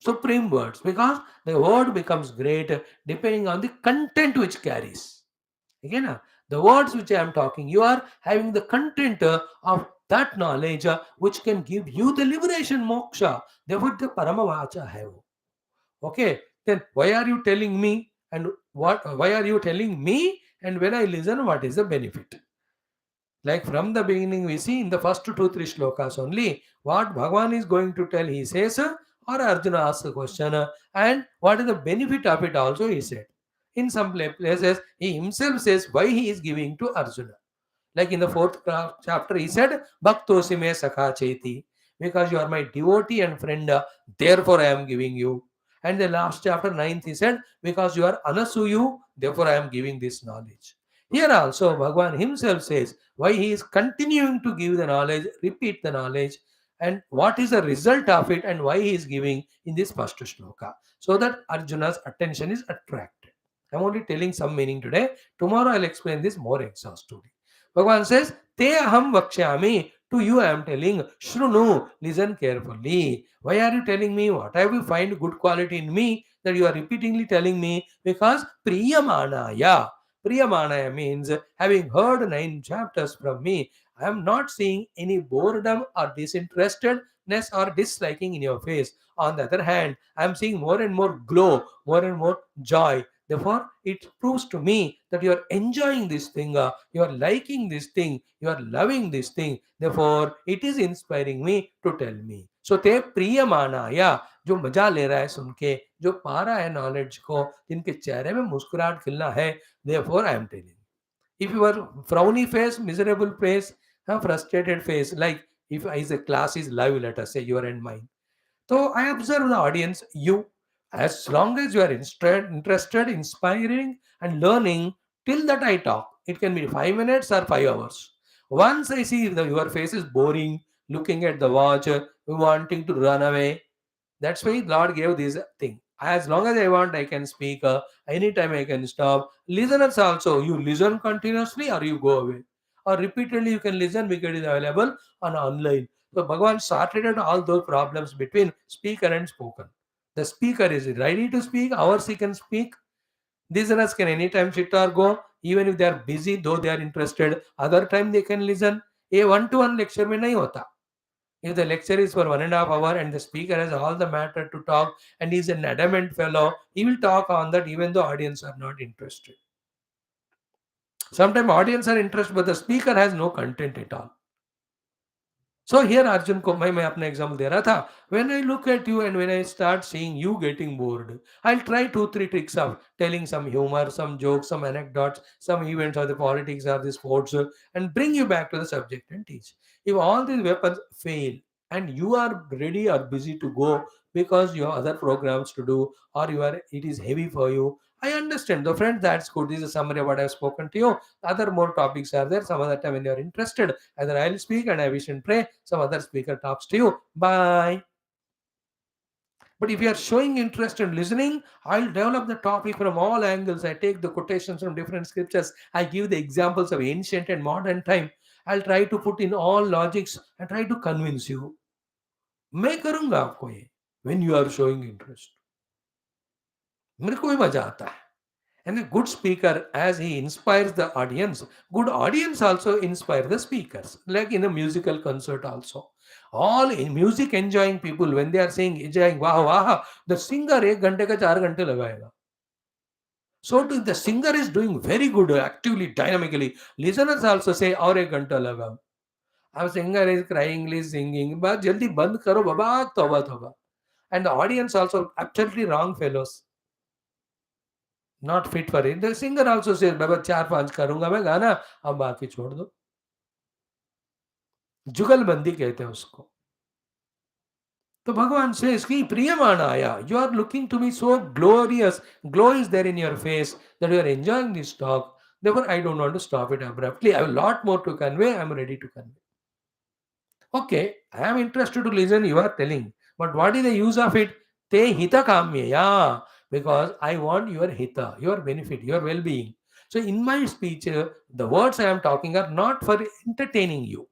Supreme words, because the word becomes great depending on the content which carries. Again, the words which I am talking, you are having the content of that knowledge which can give you the liberation moksha. Therefore, the Paramavacha have. Okay, then why are you telling me and what? Why are you telling me? And when I listen, what is the benefit? Like from the beginning, we see in the first 2-3 shlokas only what Bhagavan is going to tell. He says, or Arjuna asks a question, and what is the benefit of it also, he said. In some places, he himself says why he is giving to Arjuna. Like in the 4th chapter, he said, Bhaktosi me sakha cheti, because you are my devotee and friend, therefore I am giving you. And the last chapter, 9th, he said, because you are anasuyu, therefore I am giving this knowledge. Here also, Bhagavan himself says why he is continuing to give the knowledge, repeat the knowledge, and what is the result of it, and why he is giving in this first shloka, so that Arjuna's attention is attracted. I am only telling some meaning today. Tomorrow I will explain this more exhaustively. Bhagavan says, Te aham vakshyami. To you I am telling, Shrunu, listen carefully. Why are you telling me? What have you find good quality in me that you are repeatedly telling me? Because Priyamanaya. Priyamanaya means having heard 9 chapters from me, I am not seeing any boredom or disinterestedness or disliking in your face. On the other hand, I am seeing more and more glow, more and more joy. Therefore, it proves to me that you are enjoying this thing, you are liking this thing, you are loving this thing. Therefore, it is inspiring me to tell me. So, te priyamanaya, जो मजा ले रहा है सुन के, जो पा रहा है नॉलेज को, जिनके चेहरे में मुस्कुराहट खिलना है, therefore I am telling. If you are frowny face, miserable face, frustrated face, like if a class is live, let us say your and mine. So I observe the audience, you, as long as you are interested, inspiring, and learning, till that I talk. It can be 5 minutes or 5 hours. Once I see your face is boring, looking at the watch, wanting to run away, that's why Lord gave this thing. As long as I want, I can speak. Anytime I can stop. Listeners also, you listen continuously or you go away. Or repeatedly you can listen because it is available on online. So Bhagavan sorted out all those problems between speaker and spoken. The speaker is ready to speak, hours he can speak. Listeners can anytime sit or go, even if they are busy, though they are interested. Other time they can listen. A one-to-one lecture में नहीं होता. If the lecture is for 1.5 hours and the speaker has all the matter to talk and is an adamant fellow, he will talk on that even though audience are not interested. Sometimes audience are interested, but the speaker has no content at all. So here Arjun को मैं अपना example दे रहा था. When I look at you and when I start seeing you getting bored, I'll try 2 3 tricks of telling some humor, some jokes, some anecdotes, some events or the politics or the sports, and bring you back to the subject and teach. If all these weapons fail and you are ready or busy to go because you have other programs to do or you are it is heavy for you, I understand. The friend, that's good. This is a summary of what I've spoken to you. Other more topics are there. Some other time when you are interested, either I'll speak and I wish and pray. Some other speaker talks to you. Bye. But if you are showing interest in listening, I'll develop the topic from all angles. I take the quotations from different scriptures. I give the examples of ancient and modern time. I'll try to put in all logics and try to convince you. मैं करूंगा आपको ये when you are showing interest. मेरे को भी मजा आता है. And a good speaker, as he inspires the audience, good audience also inspire the speakers. Like in a musical concert also. All in music enjoying people, when they are saying, enjoying, wow, wow, the singer 1 घंटे का 4 घंटे लगाएगा. So the singer is doing very good, actively, dynamically. Listeners also say, और 1 घंटा लगाओ. अब singer is cryingly singing, बस जल्दी बंद करो बाबा, तौबा तौबा. And the audience also absolutely wrong fellows. Not fit for it. The singer also says बाबा 4 5 करूंगा मैं गाना, अब बाकी छोड़ दो. जुगलबंदी कहते हैं उसको. तो भगवान से इसकी प्रियमान आया. You are looking to me so glorious. Glow is there in your face that you are enjoying this talk. Therefore, I don't want to stop it abruptly. I have a lot more to convey. I am ready to convey. Okay, I am interested to listen. You are telling, but what is the use of it? Te hita kamya. Yeah, because I want your hita, your benefit, your well-being. So in my speech, the words I am talking are not for entertaining you,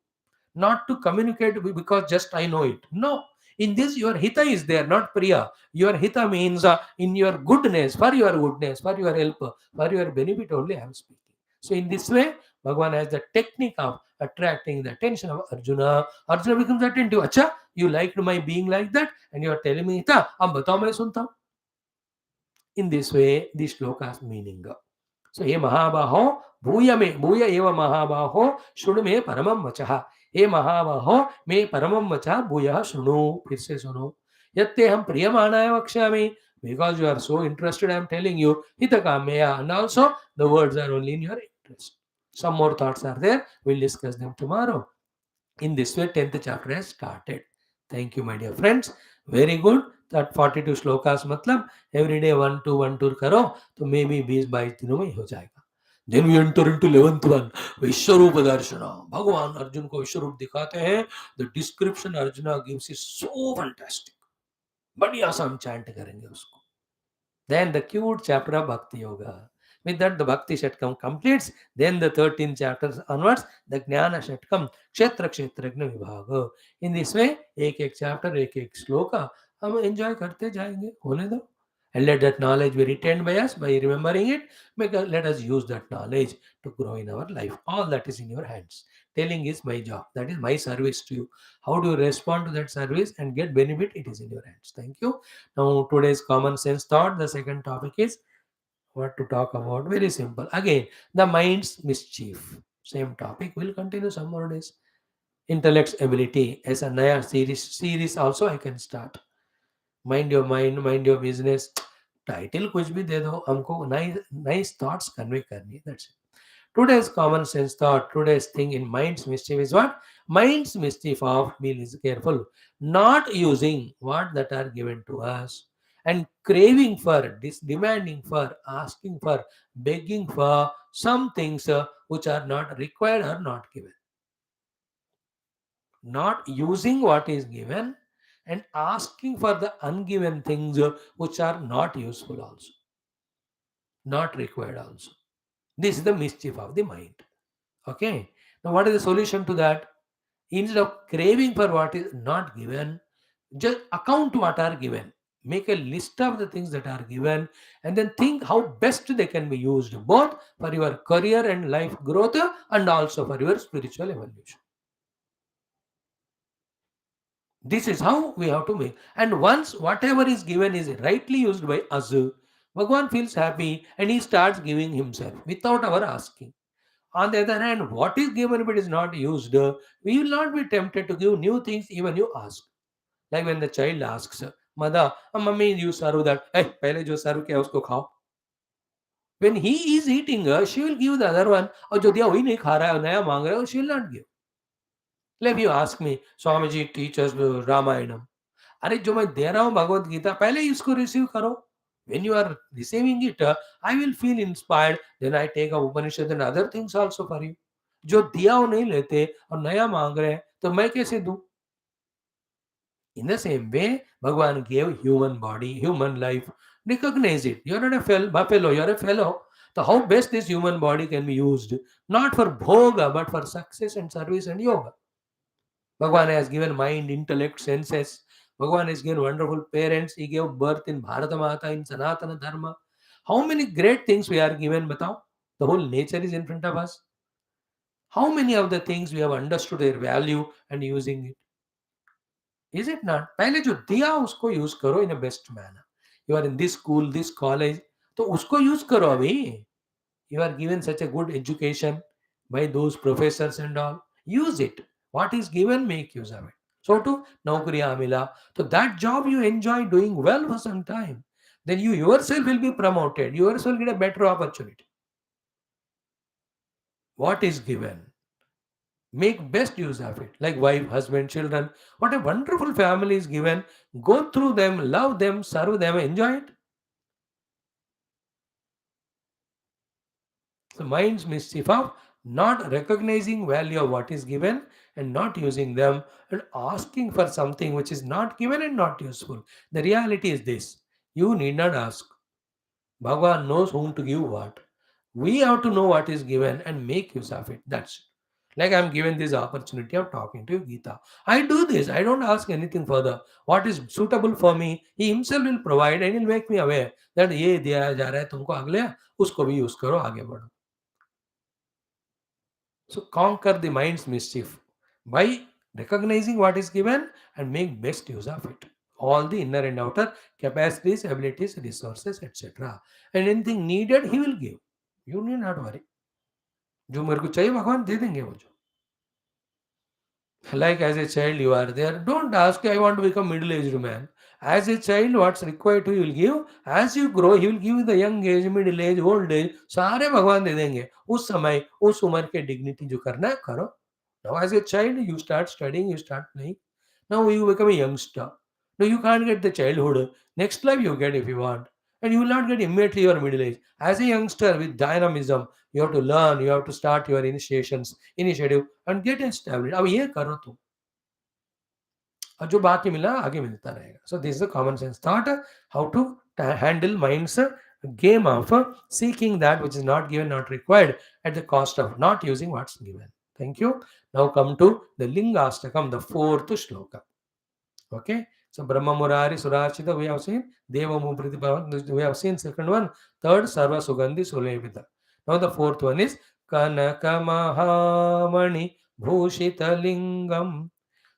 not to communicate because just I know it. No, in this your hita is there, not priya. Your hita means in your goodness, for your help, for your benefit only I am speaking. So in this way, Bhagavan has the technique of attracting the attention of Arjuna. Arjuna becomes attentive. Acha, you liked my being like that and you are telling me hita, ab batao main sunta hu. In this way, the shloka's meaning. So, हे महाबाहो भूय एव महाबाहो शृणु मे परमं वचः. हे महाबाहो मे परमं वचः भूयः शृणु. फिर से सुनो. यत्ते हम प्रियमाणाय वक्ष्यामि. Because you are so interested, I am telling you hitakamya, and also the words are only in your interest. Some more thoughts are there. We'll discuss them tomorrow. In this way, 10th chapter has started. Thank you, my dear friends. Very good. That 42 shlokas मतलब every day 1 2 करो तो may be 20 22 दिनों में हो जाएगा. Then we enter into 11th one. विश्वरूप दर्शन. भगवान अर्जुन को विश्वरूप दिखाते हैं. The description Arjuna gives is so fantastic. बढ़िया सा हम chant करेंगे उसको. Then the cute chapter of Bhakti Yoga. With that, the Bhakti Shatkam completes. Then the 13 chapters onwards, the Jnana Shatkam, Kshetra Kshetrajna Vibhaga. In this way, एक chapter, एक shloka, हम enjoy करते जाएंगे. होने दो. And let that knowledge be retained by us by remembering it. Let us use that knowledge to grow in our life. All that is in your hands. Telling is my job. That is my service to you. How do you respond to that service and get benefit? It is in your hands. Thank you. Now, today's common sense thought, the second topic is what to talk about. Very simple. Again, the mind's mischief. Same topic. We'll continue some more days. Intellect's ability. As a Naya series also I can start. Mind your mind, mind your business. Title कुछ भी दे दो, हमको nice thoughts convey करनी. That's it. Today's common sense thought, today's thing in mind's mischief is what? Mind's mischief of being is careful, not using what that are given to us, and craving for, demanding for, asking for, begging for some things which are not required or not given. Not using what is given and asking for the ungiven things which are not useful also, not required also. This is the mischief of the mind. Okay. Now, what is the solution to that? Instead of craving for what is not given, just account what are given. Make a list of the things that are given and then think how best they can be used both for your career and life growth and also for your spiritual evolution. This is how we have to make. And once whatever is given is rightly used by us, Bhagavan feels happy and he starts giving himself without our asking. On the other hand, what is given but is not used, we will not be tempted to give new things even you ask. Like when the child asks, Mother, mummy, you serve that. Hey, पहले जो serve किया उसको खाओ. When he is eating, she will give the other one. और जो दिया वही नहीं खा रहा है और नया मांग रहा है, she will not give. Like you ask me, Swami ji teach us Ramayanam. अरे जो मैं दे रहा हूँ भगवत गीता पहले ही इसको रिसीव करो. When you are receiving it, I will feel inspired. Then I take a Upanishad and other things also for you. जो दिया वो नहीं लेते और नया मांग रहे हैं तो मैं कैसे दूं? In the same way, Bhagavan gave human body, human life. Recognize it. You're not a buffalo, you're a fellow. So how best this human body can be used? Not for bhoga, but for success and service and yoga. Bhagavan has given mind, intellect, senses. Bhagavan has given wonderful parents. He gave birth in Bharata Mata, in Sanatana Dharma. How many great things we are given, batao? The whole nature is in front of us. How many of the things we have understood their value and using it? Is it not? पहले जो दिया उसको use करो in a best manner. You are in this school this college तो उसको use करो अभी. You are given such a good education by those professors and all. Use it. What is given, make use of it. So to Naukriya Amila. So that job you enjoy doing well for some time. Then you yourself will be promoted. You yourself get a better opportunity. What is given? Make best use of it. Like wife, husband, children. What a wonderful family is given. Go through them, love them, serve them, enjoy it. So mind's mischief of not recognizing value of what is given and not using them and asking for something which is not given and not useful. The reality is this. You need not ask. Bhagavan knows whom to give what. We have to know what is given and make use of it. That's it. Like I'm given this opportunity of talking to you, Geetha. I do this. I don't ask anything further. What is suitable for me, he himself will provide and he'll make me aware that ये दिया जा रहा है तुमको अगले उसको भी use करो आगे बढ़ो. So conquer the mind's mischief by recognizing what is given and make best use of it. All the inner and outer capacities, abilities, resources, etc. And anything needed, he will give. You need not worry. जो मेरे को चाहिए भगवान दे देंगे वो. Like as a child, you are there. Don't ask, I want to become middle-aged man. As a child, what's required to you will give. As you grow, he will give you the young age, middle age, old age. सारे भगवान दे देंगे. उस समय, उस उम्र के dignity जो करना है करो. Now, as a child, you start studying, you start playing. Now you become a youngster. No, you can't get the childhood. Next life you get if you want. And you will not get immediately your middle age. As a youngster with dynamism, you have to learn, you have to start your initiative and get established. अब ये करो तुम. और जो बाकी मिला आगे मिलता रहेगा. So this is a common sense thought how to handle mind's game of seeking that which is not given, not required at the cost of not using what's given. Thank you. Now come to the Lingaashtakam, the fourth shloka. Okay. So Brahma Murari Surachita we have seen. Deva Mupriti Bhavan we have seen. Second one. Third Sarva Sugandhi Sulevita. Now the fourth one is Kanaka Mahamani Bhushita Lingam.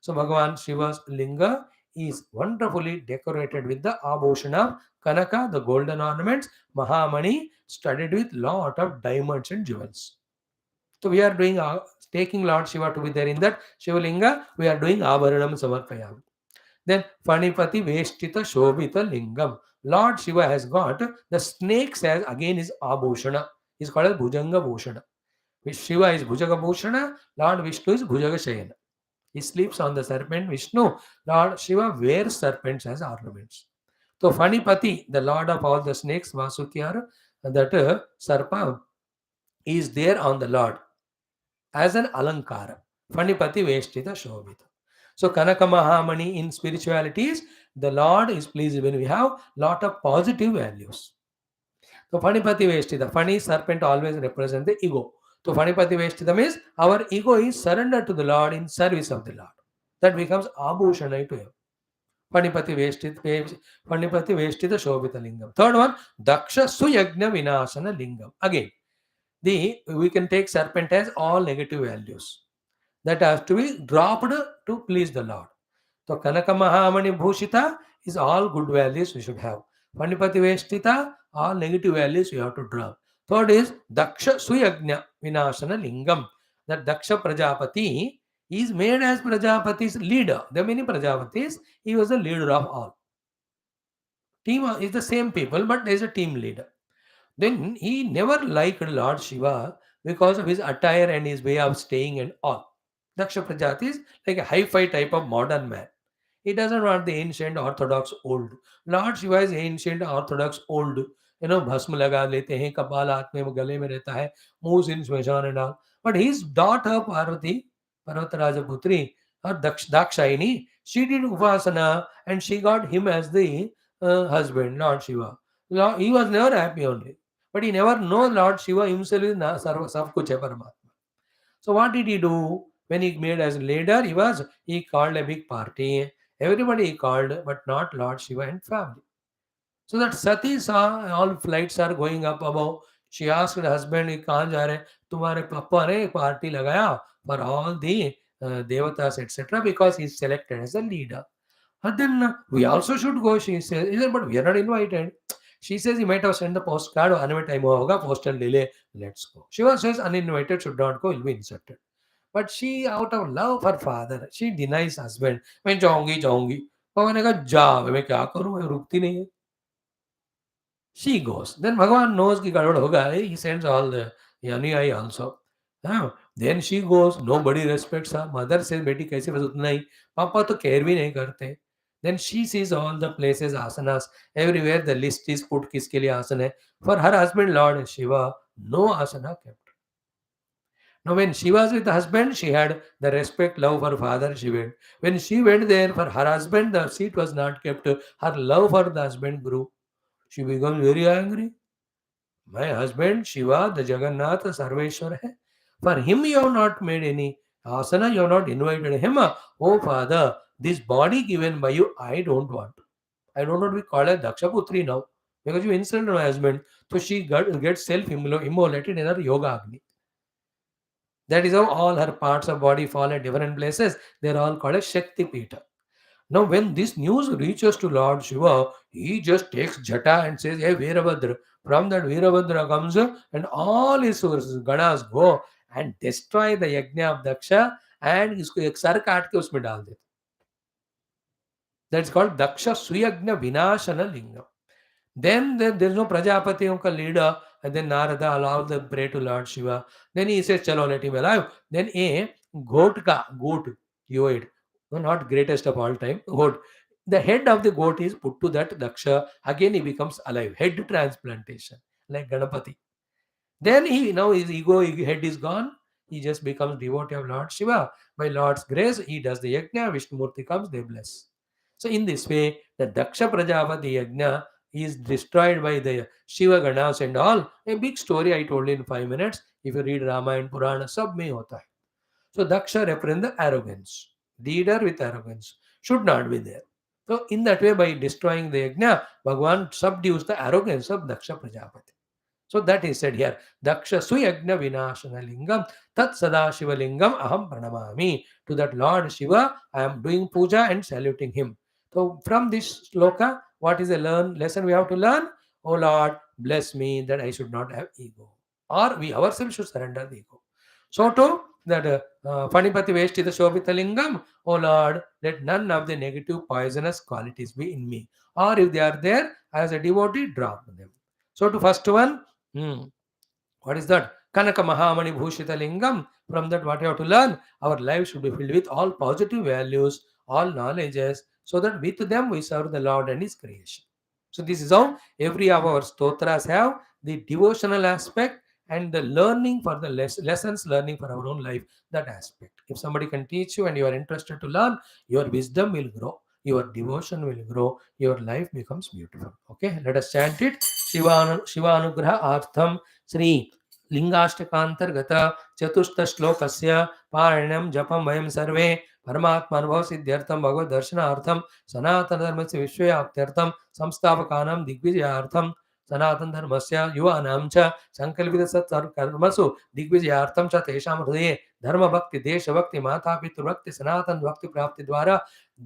So Bhagavan Shiva's linga is wonderfully decorated with the abhushana, Kanaka, the golden ornaments, Mahamani, studded with lot of diamonds and jewels. So we are doing taking Lord Shiva to be there in that Shiva linga. We are doing Avaranam Samarpayam. Then Fanipati Veshtita Shobhita Lingam. Lord Shiva has got the snakes as again is Abhushana. Is called as Bhujanga Bhushana. Shiva is Bhujaga Bhushana. Lord Vishnu is Bhujaga Shayana. He sleeps on the serpent Vishnu. Lord Shiva wears serpents as ornaments. So Fanipati, the lord of all the snakes, Vasukyar, that Sarpa is there on the Lord as an Alankara. Fanipati Veshtita Shobhita. So Kanaka Mahamani in spirituality is the Lord is pleased when we have lot of positive values. So Fanipati Veshtita, Fani serpent always represent the ego. So Fanipati Veshtita means our ego is surrendered to the Lord in service of the Lord. That becomes Abhushana to him. Fanipati Veshtita Shobhita Lingam. Third one, Daksha Suyagna Vinasana Lingam. Again, we can take serpent as all negative values. That has to be dropped to please the Lord. So Kanaka Mahamani Bhushita is all good values we should have. Fanipati Veshtita, all negative values you have to drop. Third is Daksha Suyagnya Vinashana Lingam. That Daksha Prajapati is made as Prajapati's leader. There are many Prajapatis. He was the leader of all. Team is the same people, but there is a team leader. Then he never liked Lord Shiva because of his attire and his way of staying and all. Daksha Prajapati is like a hi-fi type of modern man. He doesn't want the ancient orthodox old. Lord Shiva is ancient orthodox old. You know, भस्म लगा लेते हैं, कपाल हाथ में गले में रहता है, moves in Shmeshan and all. But his daughter Parvati, Parvataraja Putri, or Dakshayini, she did Upasana and she got him as the husband, Lord Shiva. He was never happy only. But he never know Lord Shiva himself is सब कुछ है परमात्मा. So what did he do? When he made as leader, he called a big party. Everybody he called, but not Lord Shiva and family. So that Sati saw all flights are going up above. She asked her husband, "ये कहाँ जा रहे हैं? तुम्हारे पापा ने एक party लगाया for all the devatas etc. because he's selected as a leader." And then we also should go. She says, "He said, but we are not invited." She says, "You might have sent the postcard. आने में time होगा, postal delay. Let's go." Shiva says, "Uninvited should not go. Will be insulted." But she, out of love for father, she denies husband. मैं जाऊंगी जाऊंगी. तो मैंने कहा जा, मैं क्या करूं, मैं रुकती नहीं है. She goes. Then Bhagavan knows कि गड़बड़ होगा. He sends all the Yaniyai also. Then she goes. Nobody respects her. Mother says, बेटी कैसे बस उतना ही. पापा तो care भी नहीं करते. Then she sees all the places, asanas. Everywhere the list is put किसके लिए आसन है. For her husband, Lord Shiva, no asana kept. Now, when she was with the husband, she had the respect, love for father. She went. When she went there for her husband, the seat was not kept. Her love for the husband grew. She becomes very angry. My husband, Shiva, the Jagannath, Sarveshwar hai. For him, you have not made any asana, you have not invited him. Oh, Father, this body given by you, I don't want. I don't want to be called a Daksha Putri now because you insulted my husband. So she gets self-immolated in her yoga agni. That is how all her parts of body fall at different places. They are all called as Shakti Pita. Now, when this news reaches to Lord Shiva, he just takes Jata and says, "Hey, Veerabhadra." From that, Veerabhadra comes and all his ganas go and destroy the yajna of Daksha and इसको एक sir काट के उसमें डाल देते. That's called Daksha Suyagna Vinashana Lingam. Then there's no Prajapati leader, and then Narada allowed them pray to Lord Shiva. Then he says, "Chalo, let him alive." Then a goat, yoid, no, not greatest of all time, goat. The head of the goat is put to that Daksha. Again, he becomes alive. Head transplantation, like Ganapati. Then now his head is gone. He just becomes devotee of Lord Shiva. By Lord's grace, he does the yajna. Vishnumurti comes, they bless. So in this way, the Daksha Prajapati yajna is destroyed by the Shiva Ganas and all. A big story I told in 5 minutes. If you read Ramayana, Purana, sab mein hota hai. So Daksha represents the arrogance. Leader with arrogance should not be there. So in that way, by destroying the yajna, Bhagavan subdues the arrogance of Daksha Prajapati. So that is said here. Daksha Suyagna Vinashana Lingam Tat Sadashiva Lingam Aham Pranamami. To that Lord Shiva, I am doing puja and saluting him. So from this shloka, what is the lesson we have to learn? Oh Lord, bless me that I should not have ego. Or we ourselves should surrender the ego. So to that Panipati Veshtita Shobhita Lingam, oh Lord, let none of the negative poisonous qualities be in me. Or if they are there, as a devotee, drop them. So to first one, what is that? Kanaka Mahamani Bhushita Lingam. From that, what you have to learn? Our life should be filled with all positive values, all knowledges, so that with them we serve the Lord and His creation. So this is how every of our stotras have the devotional aspect and the learning for the lessons learning for our own life, that aspect. If somebody can teach you and you are interested to learn, your wisdom will grow, your devotion will grow, your life becomes beautiful. Okay, let us chant it. Shivanugraha Artham Sri लिंगाष्टकांतर्गत चतुष्ट श्लोकस्य पारायणं जपं वयं सर्वे परमात्मानुभव सिद्ध्यर्थं भगवद् दर्शनार्थं सनातन धर्मस्य विश्वव्याप्त्यर्थं संस्थापकानां दिग्विजयार्थं सनातन धर्मस्य युवानां च संकल्पितसत्कर्मसु दिग्विजयार्थं च तेषां हृदये धर्मभक्ति देशभक्ति मातापितृभक्ति सनातन भक्ति प्राप्ति द्वारा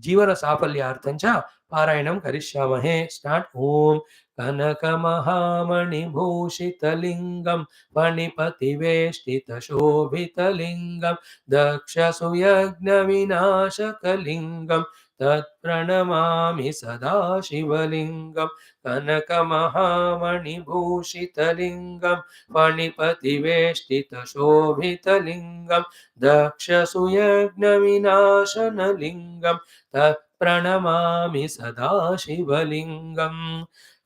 जीवन साफल्यार्थं च पारायणं करिष्यामहे स्टार्ट ओम कनकमहामणिभूषितलिङ्गं फणिपतिवेष्टितशोभितलिङ्गं दक्षसुयज्ञविनाशकलिङ्गं तत्प्रणमामि सदा शिवलिङ्गं कनकमहामणिभूषितलिङ्गं फणिपतिवेष्टितशोभितलिङ्गं दक्षसुयज्ञविनाशनलिङ्गं तत्प्रणमामि सदा शिवलिङ्गम्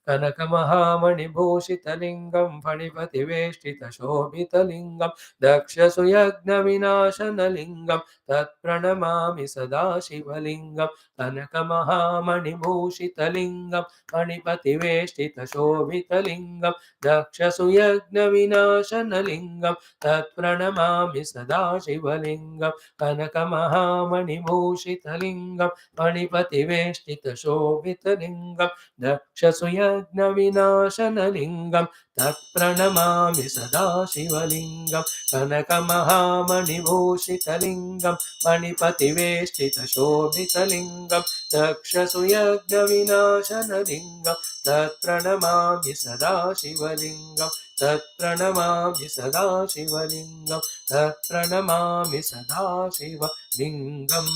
कनकमहामणिभूषितलिङ्गं फणिपतिवेष्टितशोभितलिङ्गं दक्षसुयज्ञविनाशनलिङ्गं तत्प्रणमामि सदा शिवलिङ्गं कनकमहामणिभूषितलिङ्गं फणिपतिवेष्टितशोभितलिङ्गं दक्षसुयज्ञविनाशनलिङ्गं तत्प्रणमामि सदा शिवलिङ्गं कनकमहामणिभूषितलिङ्गं फणिपतिवेष्टितशोभितलिङ्गं दक्षसुयज्ञविनाशनलिङ्गं तत्प्रणमामि सदा शिवलिङ्गं कनकमहामणिभूषितलिङ्गं मणिपतिवेष्टितशोभितलिङ्गं दक्षसुयज्ञविनाशनलिङ्गं तत्प्रणमामि सदा शिवलिङ्गं तत्प्रणमामि सदा शिवलिङ्गं तत्प्रणमामि सदा शिवलिङ्गम्.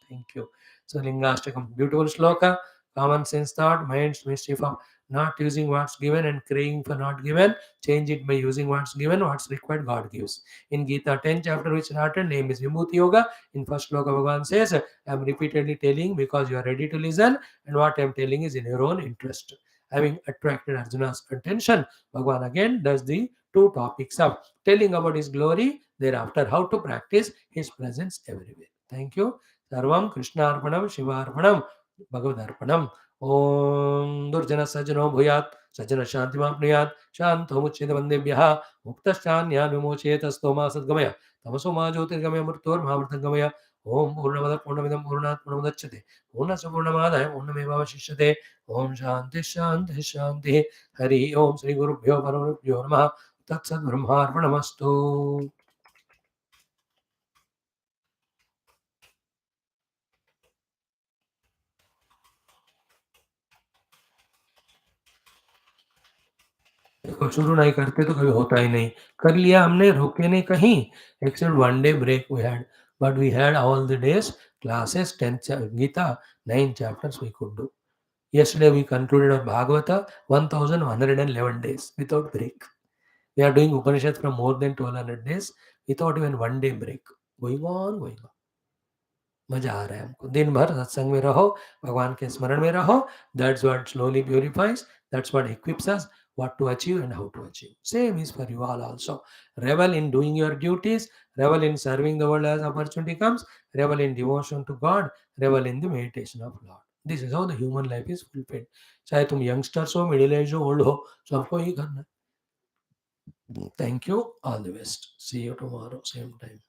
Thank you. So Lingaashtakam, beautiful shloka. Common sense thought, mind's mischief of not using what's given and craving for not given. Change it by using what's given, what's required, God gives. In Geetha 10 chapter, which started, name is Vibhuti Yoga. In first shloka, Bhagavan says, I am repeatedly telling because you are ready to listen, and what I am telling is in your own interest. Having attracted Arjuna's attention, Bhagavan again does the two topics of telling about his glory, thereafter how to practice his presence everywhere. Thank you. Sarvam Krishnarpanam Shivarpanam भगवदर्पणम् ॐ दुर्जन सज्जनो भूयात् सज्जन शान्तिमाप्नुयात् शान्तो मुच्यते वन्देभ्यः मुक्तश्चान्यान् विमोचयेतस्तोमा सद्गमय तमसो मा ज्योतिर्गमय मृत्योर्मामृतङ्गमय ॐ पूर्णमदः पूर्णमिदं पूर्णात् पूर्णमुदच्यते पूर्णस्य पूर्णमादाय पूर्णमेवावशिष्यते ॐ शान्तिः शान्तिः शान्तिः हरि ओं श्रीगुरुभ्यो परमगुरुभ्यो नमः तत्सद्ब्रह्मार्पणमस्तु. देखो शुरू नहीं करते तो कभी होता ही नहीं. कर लिया हमने, रुके नहीं कहीं, except one day break we had, but we had all the days classes, 10 Gita, 9 chapters we could do. Yesterday we concluded our Bhagavata 1111 days without break. We are doing Upanishad from more than 1200 days without even one day break. Going on, going on. मजा आ रहा है हमको. दिन भर सत्संग में रहो, भगवान के स्मरण में रहो. That's what slowly purifies. That's what equips us what to achieve and how to achieve. Same is for you all also. Revel in doing your duties. Revel in serving the world as opportunity comes. Revel in devotion to God. Revel in the meditation of Lord. This is how the human life is fulfilled. चाहे तुम youngsters हो, middle age हो, old हो, सबको ही करना है. Thank you. All the best. See you tomorrow, same time.